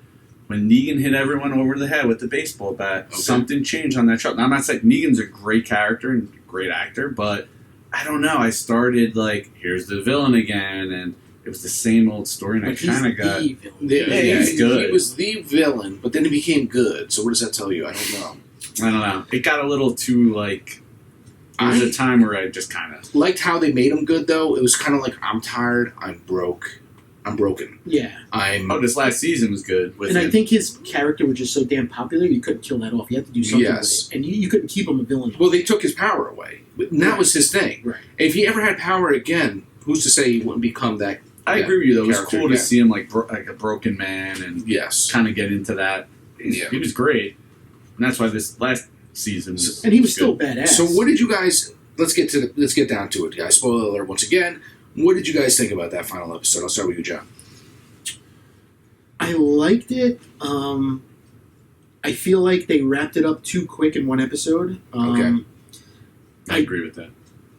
when Negan hit everyone over the head with the baseball bat. Okay. Something changed on that show. Now, I'm not saying Negan's a great character and great actor, but I don't know. I started like, here's the villain again, and it was the same old story, and But I he's kind of got. the villain. Yeah, he's good. He was the villain, but then he became good. So what does that tell you? I don't know. I don't know. It got a little too like. There was a time where I just kind of Liked how they made him good, though. It was kind of like, I'm tired, I'm broke, I'm broken. Yeah. Oh, this last season was good. With And I him. think his character was just so damn popular, you couldn't kill that off. You had to do something Yes. with it. And you couldn't keep him a villain. Well, they took his power away. And that was his thing. Right. If he ever had power again, who's to say he wouldn't become that? I agree with you though. It was character cool to again. see him like a broken man and Yes. kind of get into that. Yeah. He was great, and that's why this last season was. And he was still good. badass. So what did you guys? Let's get down to it, guys. Spoiler alert once again. What did you guys think about that final episode? I'll start with you, John. I liked it. I feel like they wrapped it up too quick in one episode. I agree with that.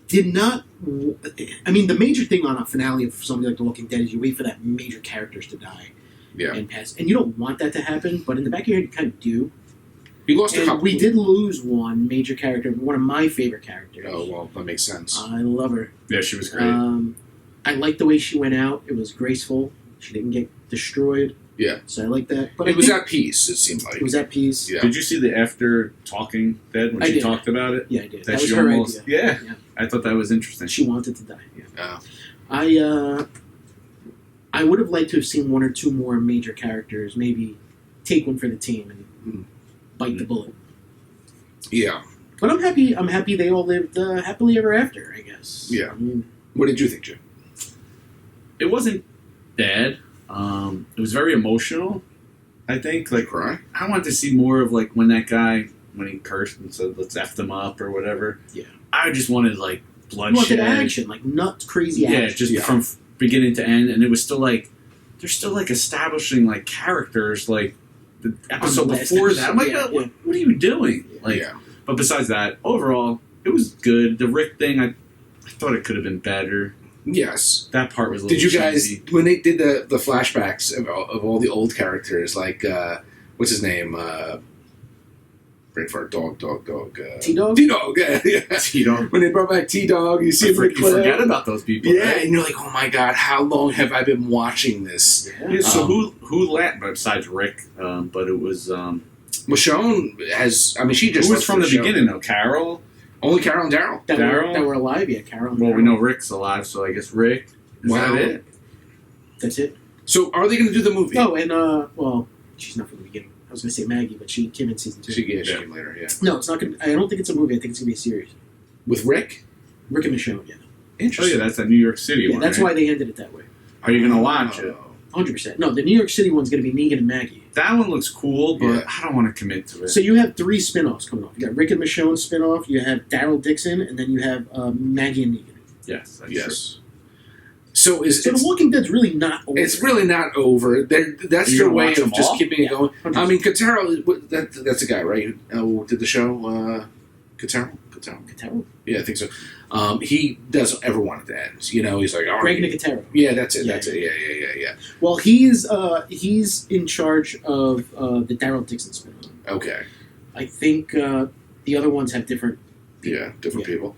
did not. I mean, the major thing on a finale of something like The Walking Dead is you wait for that major characters to die and pass, and you don't want that to happen. But in the back of your head, you kind of do. You lost a And couple. we did lose one major character, one of my favorite characters. Oh well, that makes sense. I love her. Yeah, she was great. I liked the way she went out. It was graceful. She didn't get destroyed. Yeah. So I like that. But It was at peace, it seemed like. It was at peace. Yeah. Did you see the after talking dead when I she did. talked about it? Yeah, I did. That That was she her almost, idea. yeah. I thought that was interesting. She wanted to die. Yeah. Oh. I would have liked to have seen one or two more major characters, maybe take one for the team and bite the bullet. Yeah. But I'm happy. I'm happy they all lived happily ever after. I guess. Yeah. I mean, What did you think, Jim? It wasn't bad. It was very emotional. I think like Cry? I wanted to see more of like when that guy when he cursed and said let's F them up or whatever. Yeah. I just wanted like you bloodshed. wanted action, like nuts, crazy Yeah, action. just from beginning to end, and it was still like they're still like establishing like characters like the episode last before that. I'm like, episode, what are you doing? Like, Yeah. but besides that, overall, it was good. The Rick thing, I thought it could have been better. Yes. That part was a little Did you guys, cheesy. when they did the flashbacks of all the old characters, like, what's his name? Brain fart, dog. T-Dog? T-Dog, yeah. T-Dog. When they brought back T-Dog, you see him in the You clip. forget about those people. Yeah, right? and you're like, oh my god, how long have I been watching this? Yeah, so Um, who laughed besides Rick? But it was Michonne has, I mean, she just who was left from the show. beginning though? Carol. Only Carol and Daryl. Daryl? That were alive, yeah. Carol. and Well, we Daryl. know Rick's alive, so I guess Rick. Is Wow. that it? That's it. So are they going to do the movie? Oh, and well, she's not from the beginning. I was going to say Maggie, but she came in season 2. She Yeah. came later, yeah. No, it's not going to. I don't think it's a movie. I think it's going to be a series. With Rick? Rick and Michonne, yeah. Oh Interesting. yeah, that's that New York City Yeah, one. that's right? why they ended it that way. Are you gonna watch it? 100%. No, the New York City one's going to be Negan and Maggie. That one looks cool, but Yeah. I don't want to commit to it. So you have 3 spin-offs coming off. You got Rick and Michonne spin-off, you have Daryl Dixon, and then you have Maggie and Negan. yes, that's Yes. So is So The Walking Dead's really not over. it's really not over. That's You're their gonna way watch of them just all? keeping it Yeah, going. 100%. I mean, Kotaro, that's the guy, right? Who did the show? Kotaro? Nicotero? Yeah, I think so. He doesn't ever want it to end. You know, he's like, all Greg right. Nicotero. Yeah, that's it. Yeah, That's it. Yeah. Well, he's in charge of the Daryl Dixon spin-off. Okay. I think the other ones have different. Yeah, different Yeah. people.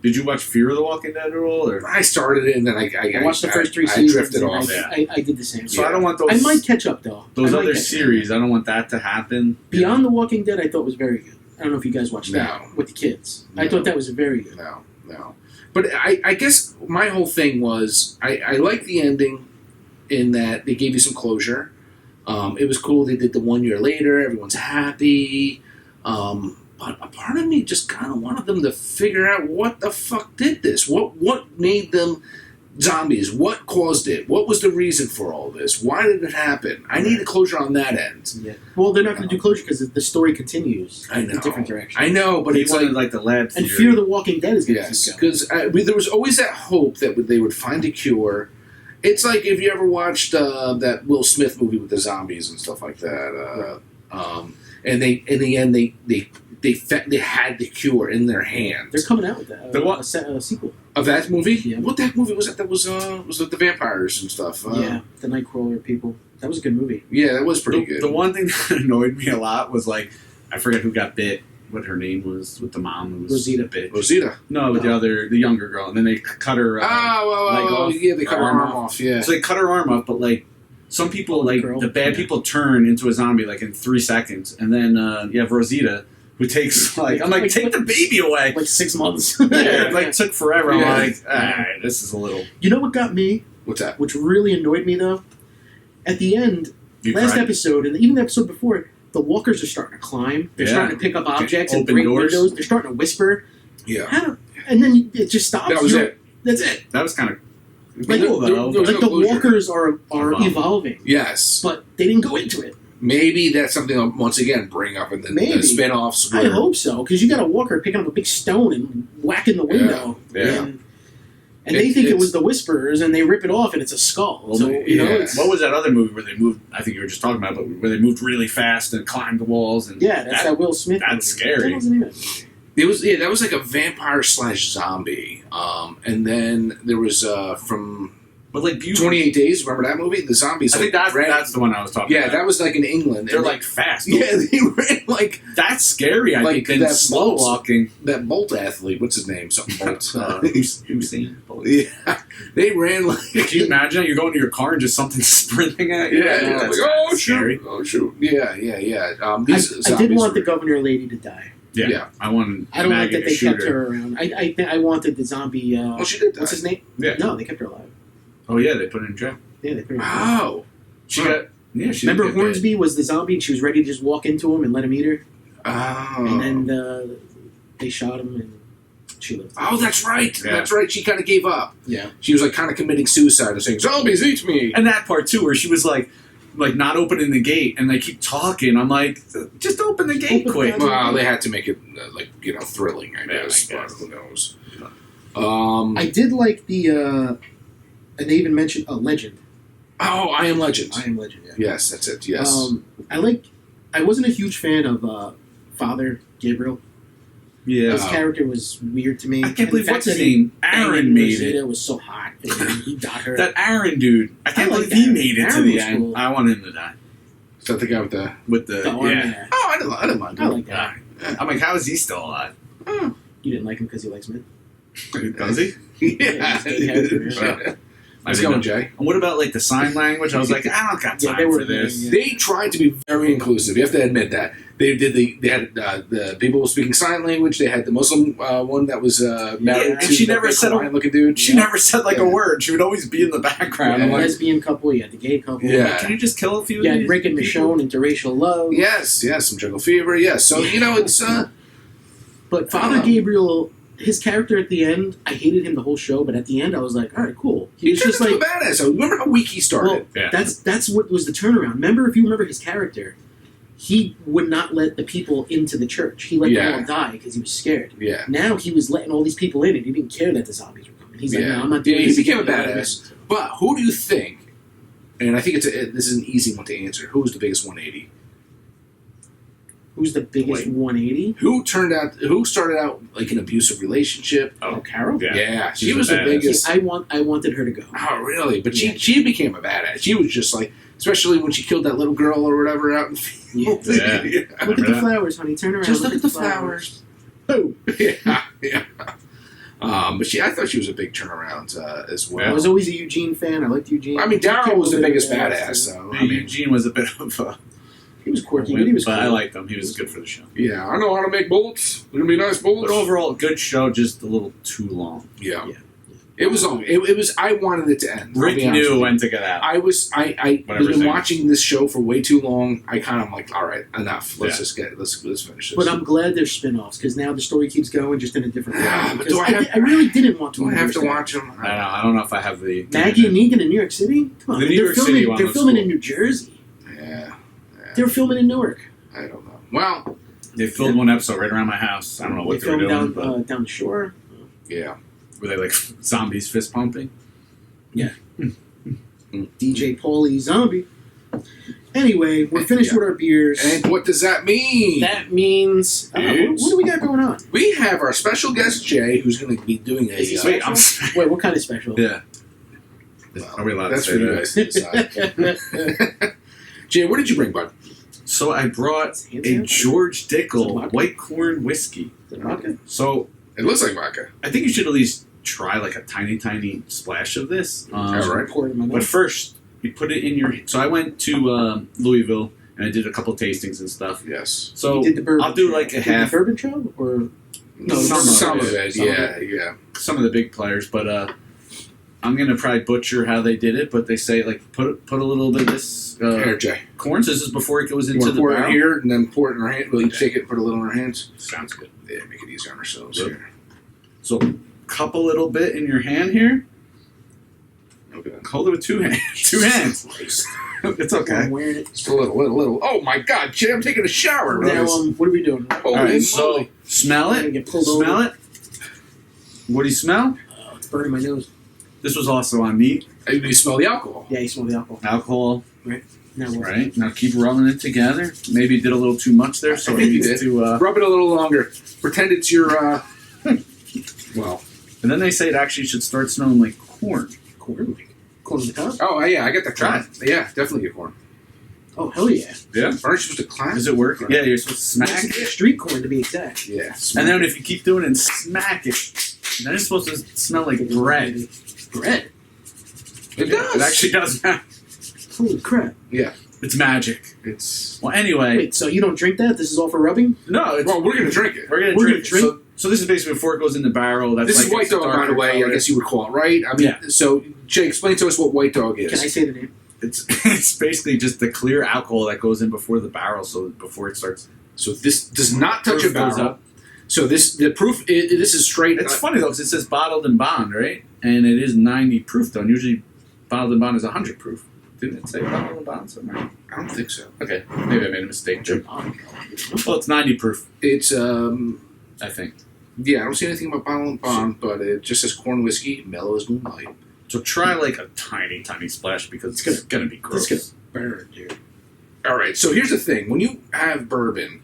Did you watch Fear of the Walking Dead at all? Or I started it and then I watched the first 3 I seasons. drifted and off. I did the same. so I don't want those. I might catch up though. those I might other catch up. series. I don't want that to happen. Beyond the Walking Dead, I thought was very good. I don't know if you guys watched that No. with the kids. I No. thought that was very good. No. But I guess my whole thing was I like the ending in that they gave you some closure. It was cool they did the 1 year later. Everyone's happy. But a part of me just kind of wanted them to figure out what the fuck did this? What made them zombies? What caused it? What was the reason for all this? Why did it happen? I need a closure on that end. Yeah. Well, they're not going to do closure because the story continues I in know. a different direction. I know, but But it's he wanted like like the lab And theory. Fear of the Walking Dead is going to yes, keep going. because there was always that hope that they would find a cure. It's like if you ever watched that Will Smith movie with the zombies and stuff like that, and they in the end they had the cure in their hands. They're coming out with that. The what? A sequel. Of that movie, Yeah. what that movie was that? That was with the vampires and stuff. Yeah, the Nightcrawler people. That was a good movie. yeah, that was pretty good. The one thing that annoyed me a lot was like I forget who got bit. What her name was with the mom who was Rosita. bit. Rosita. No, with No. the younger girl, and then they cut her. leg off, Yeah, they cut her arm arm off. off. Yeah, So they cut her arm off, but like some people, like Girl. the bad Yeah. people, turn into a zombie like in 3 seconds, and then you have Rosita who takes like I'm like take the baby away. Like 6 months. Yeah, it like took forever. Yeah. I'm like, all right, this is a little. You know what got me? what's that? Which really annoyed me though? At the end, You last cried. episode, and even the episode before, the walkers are starting to climb. They're Yeah. starting to pick up objects and Open break doors. windows. They're starting to whisper. Yeah, And then it just stops. that was it. That's it. That was kind of Like, cool though. there was Like no the closure. walkers are Evolving. evolving, Yes, but they didn't go into it. maybe that's something I'll once again bring up in the Maybe. spin-offs. I hope so, because you got a walker picking up a big stone and whacking the window. Yeah. And they think it It's- was the Whisperers, and they rip it off, and it's a skull. Well, So, you know, yeah. it's, What was that other movie where they moved? I think you were just talking about, but where they moved really fast and climbed the walls and yeah, that's that Will Smith that's movie. scary. What the hell's the name of that movie? That was like a vampire / zombie. And then there was from But like 28 Days. Remember that movie? The zombies. I think that's the one I was talking about. Yeah, that was like in England. They're like fast. Yeah, they ran like that's scary. I like think than that slow Bolt- walking. that Bolt athlete. What's his name? Something Bolt. Usain Bolt. Yeah, they ran like. Can you imagine? You're going to your car and just something sprinting at you. Yeah, that's like, oh scary. shoot, oh shoot. Yeah. I did want the governor lady to die. Yeah. I want. I don't like that they shoot kept her around. I wanted the zombie. Well, she did die. What's his name? Yeah. No, they kept her alive. Oh yeah, they put her in jail. Yeah, they put her alive. Oh, She got. Yeah, she Remember did get Hornsby was the zombie and she was ready to just walk into him and let him eat her? oh, And then they shot him and she lived. oh, that's right. Yeah. That's right. She kind of gave up. Yeah. She was like kind of committing suicide and saying, "Zombies eat me." And that part too, where she was like not opening the gate, and they keep talking. I'm like, just open the gate Open quick. the- Well, they had to make it thrilling, I Yeah, guess. I But guess. who knows? I did like the, and they even mentioned a Legend. Oh, I Am Legend. I Am Legend, yeah. Yes, that's it. Yes. I wasn't a huge fan of Father Gabriel. Yeah. His character was weird to me. I can't believe And the what's fact his that he name? banged Aaron made Rosita it. was so hot. And he got her. That Aaron dude. I can't I like believe he Aaron. made it to Aaron the was end. cool. I want him to die. Is that the guy with the? With the The arm yeah. there. Oh, I didn't mind. I him. like that. I'm like, how is he still alive? You didn't like him because he likes men. Does he? Yeah. he's gay character, Yeah. I Let's didn't go, know. Jay. And what about like the sign language? I was like, I don't got Yeah, time they were for this. yeah. They tried to be very inclusive. You have to admit that they did. They had the people speaking sign language. They had the Muslim one that was married and to she the never big said a- Hawaiian-looking dude. She Yeah. never said like a word. She would always be in the background. The I'm like, lesbian couple, you had the gay couple. Yeah. can you just kill a few? You of had these Rick and people? Michonne interracial love. Yes, some jungle fever. Yes, so it's But Father Gabriel, his character at the end, I hated him the whole show, but at the end I was like, all right, cool. He was turned just into like, a badass. So remember how weak he started? well, Yeah. that's what was the turnaround. If you remember his character, he would not let the people into the church. He let them all die because he was scared. Yeah. Now he was letting all these people in and he didn't care that the zombies were coming. He's like, Yeah. no, I'm not doing Yeah, this. he became a again. badass. But who do you think? And I think this is an easy one to answer. Who was the biggest 180? Who's the biggest Wait. 180? Who started out like an abusive relationship? Oh, Carol? Yeah, she She's was a the badass. biggest. I wanted her to go. Oh, really? But Yeah. she became a badass. She was just like, especially when she killed that little girl or whatever out in the field. Yeah. Look at Remember the that? flowers, honey. Turn around. Just look at the flowers. Oh. yeah. But I thought she was a big turnaround as well. I was always a Eugene fan. I liked Eugene. I mean, Daryl was the biggest badass. badass. So, Yeah, Eugene was a bit of a He was quirky, but he was but cool. I liked him. He was good for the show. yeah, I know how to make bullets. They're gonna be nice bullets. But overall, good show, just a little too long. Yeah. Yeah. It was long. It was. I wanted it to end. I'll Rick be honest with knew you. when to get out. I was Whatever's been in. watching this show for way too long. I kind of like, all right, enough. Let's Yeah. just let's finish this. But I'm glad there's spin-offs because now the story keeps going just in a different way. Yeah, but Because do I have- I really didn't want to. do I have to understand. watch them? I don't know if I have the Maggie and Negan in New York City? Come on, The New they're York filming, City one they're was filming cool. in New Jersey. Yeah. They were filming in Newark. I don't know. Well, They filmed one episode right around my house. I don't know what They they were filmed doing, but down the shore. yeah. were they like zombies fist pumping? DJ Paulie Zombie. Anyway, we're finished Yeah. with our beers. And what does that mean? That means... what do we got going on? We have our special guest Jay, who's going to be doing a. Is he Wait, special? I'm Wait, what kind of special? yeah. well, Are we allowed to that's say for you that? guys to decide. Jay, what did you bring, bud? So I brought Hand a sanitizer? George Is it Dickel vodka? White Corn Whisky. Is it vodka? So It looks like vodka. I think you should at least try like a tiny splash of this. All right. Pour it in my But mouth. first, you put it in your. So I went to Louisville and I did a couple tastings and stuff. Yes. So You did the bourbon I'll do show. like a Did the half. bourbon show? Or... No, Some of it. Some of Yeah, yeah. Some of the big players, but I'm gonna probably butcher how they did it. But they say like put a little bit of this Here, Jay. corn. So this is before it goes You into want to the pour it barrel. here and then pour it in our hand? Will you take it and put a little in our hands? Sounds good. Yeah, make it easy on ourselves Yep. here. So cup a little bit in your hand here. Okay. Hold it with two hands. Two hands. It's okay. I'm wearing it. Just a little. Oh my God, Jay! I'm taking a shower. Now, brothers. what are we doing? Holy All right. moly. So smell I'm gonna it. get pulled Smell over. it. What do you smell? It's burning my nose. This was also on meat. You smell the alcohol. Yeah, you smell the alcohol. Alcohol. Right. Now what? Right? Now keep rolling it together. Maybe you did a little too much there, so think it you needs did. to... Rub it a little longer. Pretend it's your, well. And then they say it actually should start smelling like corn. Corn? Corn on the cob? Oh, yeah, I got that Try corn. Yeah, definitely get corn. Oh, hell yeah. Yeah? Aren't you supposed to clap? Does it work? Yeah, you're supposed to smack It's it. street corn, to be exact. Yeah. And then if you keep doing it and smack it, then it's supposed to smell like bread. Bread? It does. It actually does. Holy crap. Yeah. It's magic. It's... Well, anyway. Wait, so you don't drink that? This is all for rubbing? No, it's, Well, we're going to drink it. we're going we're to gonna drink. drink- So this is basically before it goes in the barrel. That's This like is White it's a Dog, by darker the way, color. I guess you would call it, right? I mean, Yeah. so, Jay, explain to us what White Dog is. Can I say the name? It's basically just the clear alcohol that goes in before the barrel, so before it starts. So this does not touch a Proof goes barrel. up. So this this is straight. It's funny though, because it says bottled and bond, right? And it is 90 proof though. And usually, bottled and bond is 100 proof. Didn't it say bottled and bond somewhere? I don't think so. Okay, maybe I made a mistake. Well, it's 90 proof, It's I think. yeah. I don't see anything about bottle and bond, but it just says corn whiskey, mellow as moonlight. So try like a tiny, tiny splash because it's gonna be gross. It's gonna burn, dude. All right. So here's the thing: when you have bourbon,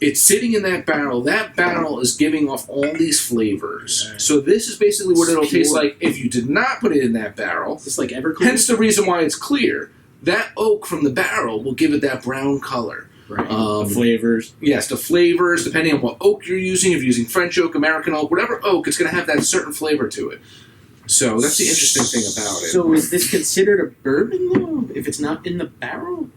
it's sitting in that barrel. That barrel is giving off all these flavors. Right. So this is basically what It's it'll taste pure. like if you did not put it in that barrel. Is this like Everclear? Hence the reason why it's clear. That oak from the barrel will give it that brown color. Right. The flavors. Yes, the flavors, depending on what oak you're using, if you're using French oak, American oak, whatever oak, it's going to have that certain flavor to it. So that's the interesting thing about it. So is this considered a bourbon, though? If it's not in the barrel?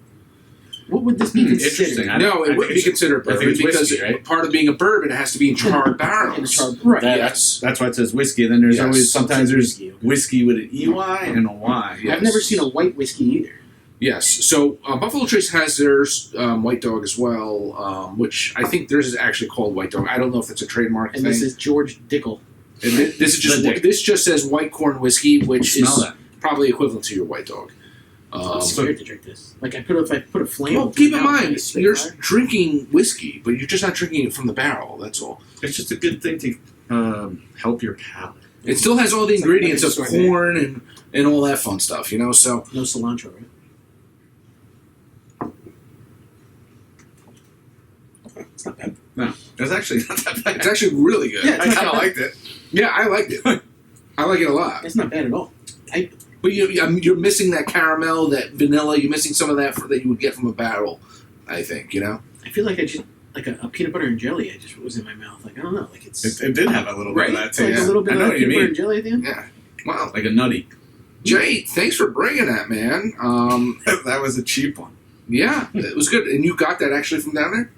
What would this be considered? Interesting. I No, it think wouldn't be it's- considered I think bourbon it's because whiskey, right? part of being a bourbon, it has to be in charred barrels. In the char- right. Yes. That's why it says whiskey. And then there's Yes. always sometimes there's Whiskey, okay. whiskey with an EY and a Y. Yes. I've never seen a white whiskey either. Yes. So Buffalo Trace has theirs White Dog as well, which I think theirs is actually called White Dog. I don't know if it's a trademark And thing. this is George Dickel. And this is just The Dick. this just says white corn whiskey, which Smell is that. probably equivalent to your White Dog. I'm scared to drink this. Like if I put a flame. Well, over keep my in mouth, mind, I spit you're fire. drinking whiskey, but you're just not drinking it from the barrel. That's all. It's just a good thing to help your palate. It still has all the It's like ingredients of liquor store, corn and all that fun stuff, you know. So No cilantro, right? It's not bad. No, it's actually not that bad. it's actually really good. Yeah, it's I not kind of bad. liked it. Yeah, I liked it. I like it a lot. It's not bad at all. But you're missing that caramel, that vanilla. You're missing some of that that you would get from a barrel. I think you know. I feel like I just like a peanut butter and jelly. I just was in my mouth. Like I don't know. Like it's It did have a little bit of that it's like taste. a little bit I of know that what you peanut butter mean. and jelly at the end. Yeah. Wow. Like a nutty. Jay, thanks for bringing that, man. That was a cheap one. Yeah, it was good. And you got that actually from down there?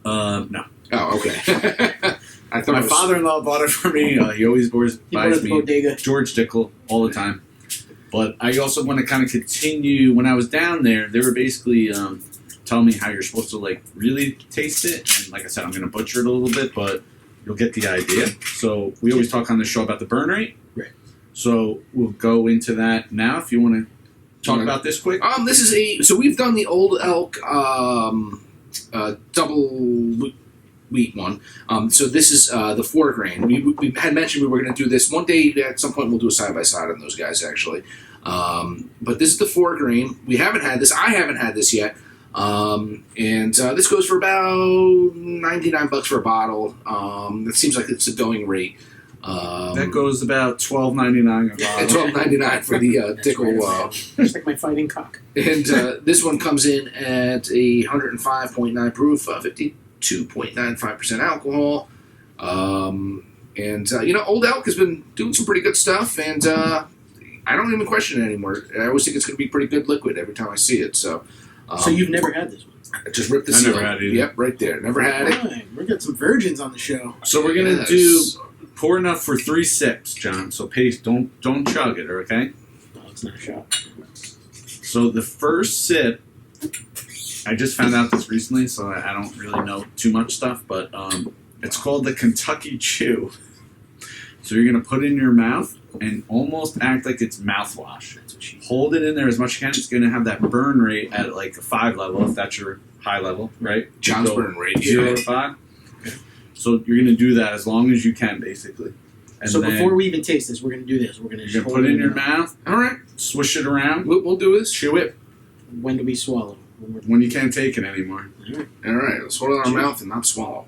No. Oh, okay. I thought My it was- father-in-law bought it for me. He always He bought buys at the me bodega. George Dickel all the time. But I also want to kind of continue. When I was down there, they were basically telling me how you're supposed to like really taste it. And like I said, I'm going to butcher it a little bit, but you'll get the idea. So we always talk on the show about the burn rate. Right. So we'll go into that now if you want to talk Yeah. about this quick. This is so we've done the Old Elk double wheat one. So this is the 4 grain. We had mentioned we were going to do this one day at some point. We'll do a side by side on those guys actually. But this is the 4 grain. We haven't had this. I haven't had this yet. And this goes for about $99 for a bottle. It seems like it's a going rate. That goes about $12.99 a bottle. At $12.99 for the Dickel. Just like my fighting cock. And this one comes in at a 105.9 proof, 52.95% alcohol. Old Elk has been doing some pretty good stuff, and I don't even question it anymore. I always think it's going to be pretty good liquid every time I see it. So, So you've never had this one? I just ripped the I seal. never had it either. Yep, right there. Never had it. Right. We got some virgins on the show. So we're gonna Yes. do pour enough for 3 sips, John. So pace, don't chug it, okay? No, it's not a shot. So the first sip, I just found out this recently, so I don't really know too much stuff, but it's called the Kentucky Chew. So you're gonna put it in your mouth and almost act like it's mouthwash. That's what she Hold it in there as much as you can. It's gonna have that burn rate at like a 5 level, if that's your high level, right? John's So burn rate. 0 Yeah. to 5. So you're gonna do that as long as you can, basically. And So then before we even taste this, we're going to do this. We're going to you're gonna put it in your mouth, All right, swish it around, we'll do this. chew it, When do we swallow? When you can't take it anymore. All right, let's hold it in our mouth and not swallow.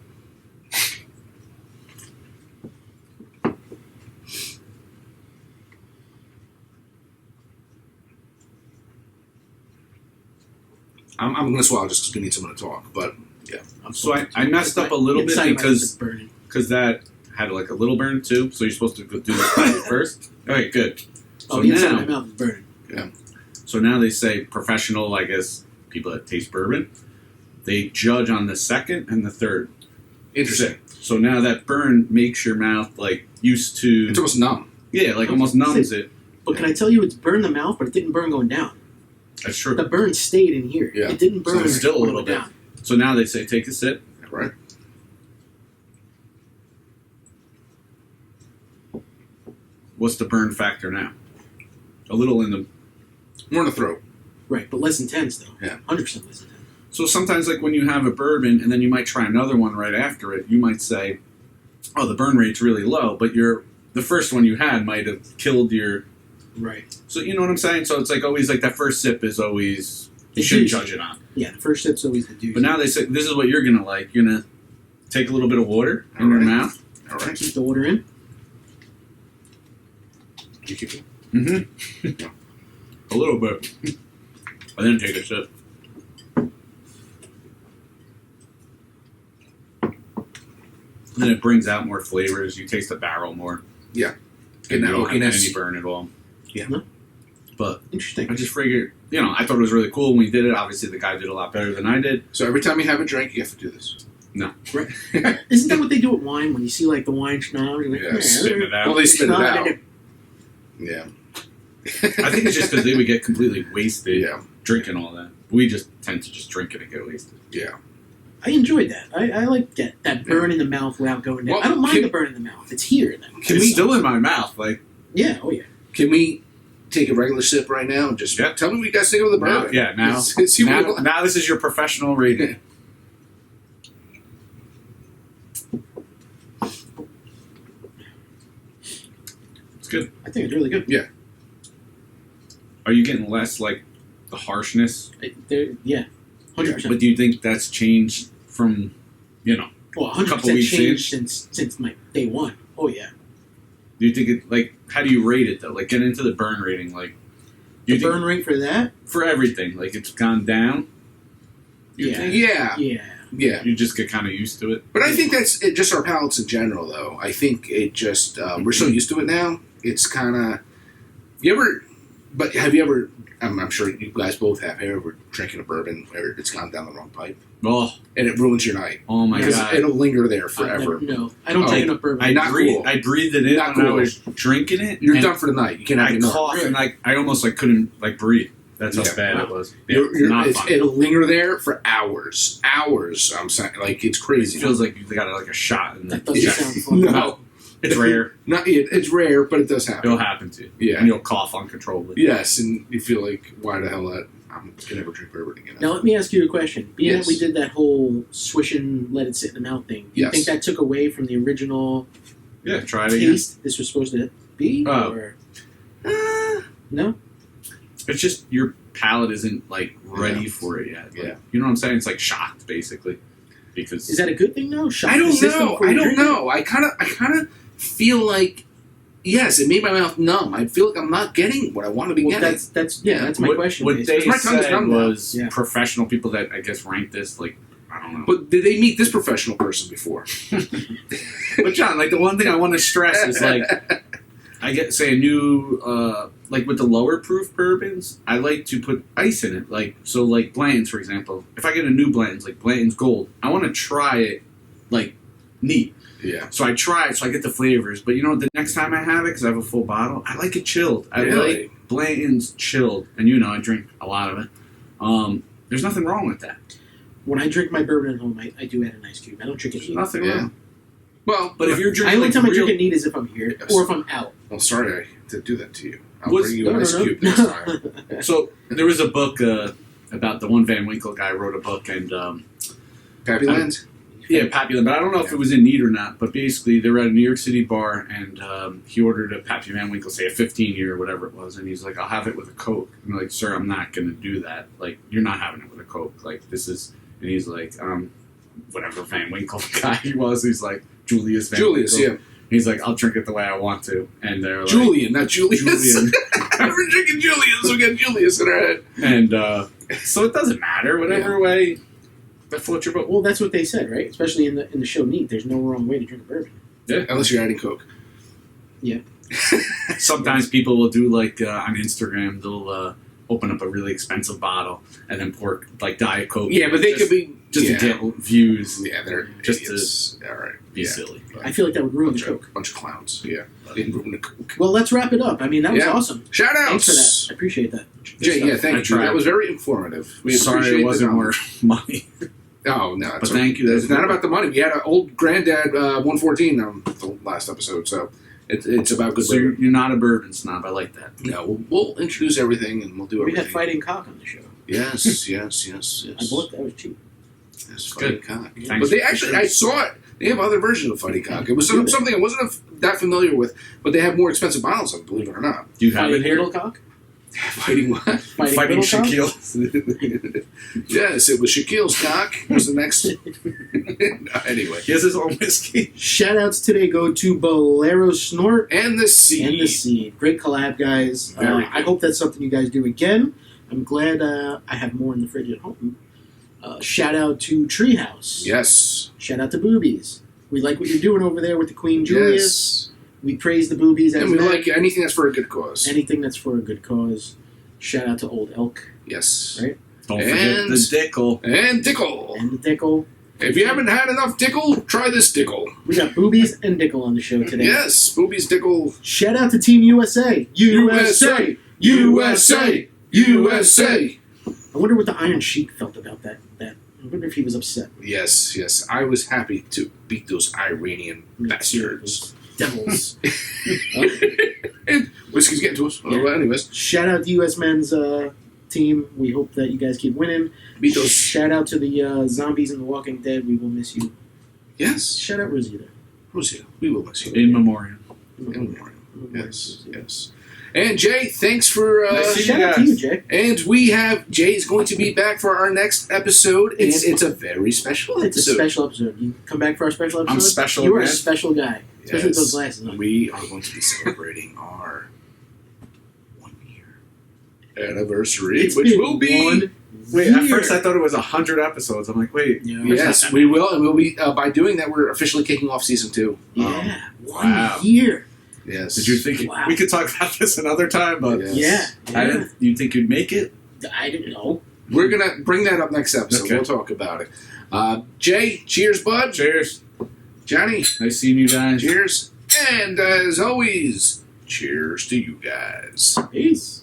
I'm going to swallow just because we need someone to talk, but yeah. So I messed up a little bit because burning. that had like a little burn too. So you're supposed to go do this first. Okay, good. So the inside now, of my mouth is burning. Yeah. So now they say professional, I guess, people that taste bourbon, they judge on the second and the third. Interesting. So now that burn makes your mouth like used to. It's almost numb. Yeah, like almost numbs it. But can I tell you, it's burned the mouth, but it didn't burn going down. That's true. The burn stayed in here. Yeah. It didn't burn. So it's still a when it little went bit. down. So now they say take a sip. Right. What's the burn factor now? A little in the. More in the throat. Right, but less intense though. Yeah. 100% less intense. So sometimes, like when you have a bourbon and then you might try another one right after it, you might say, "Oh, the burn rate's really low," but the first one you had might have killed your. Right. So you know what I'm saying? So it's like always like that first sip is always you The shouldn't juice. judge it on. Yeah, the first sip's always the deuce. But now they say this is what you're gonna like. You're gonna take a little bit of water in your Alright. mouth. All right. Keep the water in. You keep it. Mm-hmm. A little bit, and then take a sip. And then it brings out more flavors. You taste the barrel more. Yeah. And Getting you that don't have oakiness. any burn at all. Yeah. No. But Interesting. I just figured, I thought it was really cool when we did it. Obviously, the guy did a lot better than I did. So every time you have a drink, you have to do this. Right. Isn't that what they do with wine? When you see like the wine schnoz, you're like, Yeah, spitting it out. Well, they spit it not out. in it. Yeah. I think it's just because they would get completely wasted Yeah. drinking all that. We just tend to just drink it and get wasted. Yeah. I enjoyed that. I like that burn in the mouth without going down. Well, I don't mind can- the burn in the mouth. It's here now. It's still in my mouth. Like, Yeah. Oh yeah. Can we take a regular sip right now and just tell me what you guys think of the now, bourbon? now, See what we- now this is your professional rating. It's good. I think it's really good. Are you getting less like the harshness? Yeah. 100%. But do you think that's changed from, Well, couple 100% weeks changed since my day one. Oh yeah. do you think it, like, how do you rate it though? Like, get into the burn rating. Like, The burn rate for that? for everything, like, it's gone down? You Yeah. think? Yeah. Yeah. Yeah. You just get kind of used to it? But I think that's just our palates in general, though. I think it just, we're so used to it now. It's kind of, have you ever, I'm sure you guys both have ever drinking a bourbon where it's gone down the wrong pipe Oh, and it ruins your night. oh my Because God. it'll linger there forever. No, I don't Oh, drink enough bourbon. I not cool. breathed it in Not when I cool. was drinking it. You're and done for the night. You can't have I any more. coughed and I almost like couldn't like breathe. That's how Yeah. bad Wow. it was. Yeah, not fun. It'll linger there for hours. Hours, I'm saying. Like, it's It crazy. feels like you got like a shot in That the doesn't chest. sound fun. No. It's rare. It's rare, but it does happen. It'll happen to you. Yeah. And you'll cough uncontrollably. Yes, and you feel like, why the hell I'm gonna never drink bourbon again. Now let me ask you a question. Being Yes. that we did that whole swish and let it sit in the mouth thing, do you Yes. think that took away from the original Yeah, try it again. taste this was supposed to be? Oh. Or Uh, no? It's just your palate isn't like ready Yeah. for it yet. Like, Yeah. You know what I'm saying? It's like shocked basically. Because Is that a good thing though? Shock I the don't system know. before I you don't drink it? know. I kind of feel like, yes, it made my mouth numb. I feel like I'm not getting what I want to be Well, getting. that's my what, question. What basically. they My tongue is said numb now. was Yeah. professional people that I guess ranked this like I don't know. But did they meet this professional person before? But John, like the one thing I want to stress is like I get say a new like with the lower proof bourbons, I like to put ice in it. Like so like Blanton's for example. If I get a new Blanton's like Blanton's Gold, I want to try it like neat. Yeah. So I try it so I get the flavors. But you know the next time I have it because I have a full bottle, I like it chilled. I Really? like Blanton's chilled, and I drink a lot of it. There's nothing wrong with that. When I drink my bourbon at home, I do add an ice cube. I don't drink it There's neat. nothing Yeah. wrong. Well, But if you're The drinking only like time I real, drink it neat is if I'm here Yes. or if I'm out. well, sorry to do that to you. I'll What's- bring you an ice cube next time. so there was a book about the one Van Winkle guy wrote a book, and Pappy Land? Yeah, popular, but I don't know if it was in need or not. But basically, they were at a New York City bar, and he ordered a Pappy Van Winkle, say a 15-year or whatever it was, and he's like, "I'll have it with a Coke." And I'm like, "Sir, I'm not going to do that. Like, you're not having it with a Coke. Like, this is." And he's like, "Whatever Van Winkle guy he was." He's like, "Julius Van Julius, Winkle." yeah. He's like, "I'll drink it the way I want to." And they're like, Julian, not Julius. Julian. We're drinking Julius. We got Julius in our head. And so it doesn't matter, whatever way that floats your boat. Well, that's what they said, right? Especially in the show Neat. There's no wrong way to drink a bourbon. Yeah, unless you're adding Coke. Yeah. Sometimes people will do like on Instagram, they'll open up a really expensive bottle and then pour like Diet Coke. Yeah, but they could be just to get views. Yeah, they're just idiots. All right, be silly. I feel like that would ruin the Coke. Bunch of clowns. Yeah, they ruin the Coke. Well, let's wrap it up. I mean, that was awesome. Shout outs. Thanks for that. I appreciate that. Jay, yeah, thank you. That was very informative. We Sorry appreciate it wasn't worth money. Oh, no. But thank you. It's not about the money. We had an old granddad 114 the last episode, so it's about good So bourbon. you're not a bourbon snob. I like that. No, we'll introduce everything and we'll do We everything. had Fighting Cock on the show. Yes. I bought that. Was cheap. Yes, Good. Fighting Cock. Thanks But they for actually, sure. I saw it. They have other versions of Fighting Cock. It was something I wasn't that familiar with, but they have more expensive bottles, believe it or not. Do you have Fighting it here? Little Cock? Fighting what? Fighting Little Cock? Shaquille. Yes, it was Shaquille's cock. Was the next. Anyway. He has his own whiskey. Shout outs today go to Bolero Snort And the Seed. and the Seed. Great collab, guys. Very I hope that's something you guys do again. I'm glad I have more in the fridge at home. Shout out to Treehouse. Yes. Shout out to Boobies. We like what you're doing over there with the Queen Julius. Yes. We praise the Boobies as And we men. like anything that's for a good cause. Anything that's for a good cause. Shout out to Old Elk. Yes. Right? Don't forget the Dickel. And Dickel. And the Dickel. If you haven't had enough Dickel, try this Dickel. We got Boobies and Dickel on the show today. Yes, Boobies Dickel. Shout out to Team USA. USA! USA! USA! I wonder what the Iron Sheik felt about that. I wonder if he was upset. Yes. I was happy to beat those Iranian bastards. Devils. And whiskey's getting to us. Yeah. Well, anyways, Shout out to US men's team. We hope that you guys keep winning. beat those. Shout out to the zombies in The Walking Dead. We will miss you. Yes. Shout out Rosita. Rosita, we will miss you. In memoriam. In memoriam. Yes. And Jay, thanks for. Nice to see Shout you out to guys. you, Jay. And we have Jay's going to be back for our next episode, and it's a very special episode. It's a special episode. You come back for our special episode? I'm special You are a again. special guy. Especially with those glasses on. We are going to be celebrating our 1 year anniversary, It's which been will be. 1 Wait, at year. first I thought it was 100 episodes. I'm like, wait. Yes, we will, and we'll be. By doing that, we're officially kicking off season 2. Yeah. Wow. 1 year. Yes. Did you think Wow. we could talk about this another time? But Yes. Yeah. I didn't. You think you'd make it? I didn't know. We're gonna bring that up next episode. Okay. We'll talk about it. Jay, cheers, bud. Cheers. Johnny, Nice seeing you guys. cheers. And as always, cheers to you guys. Peace.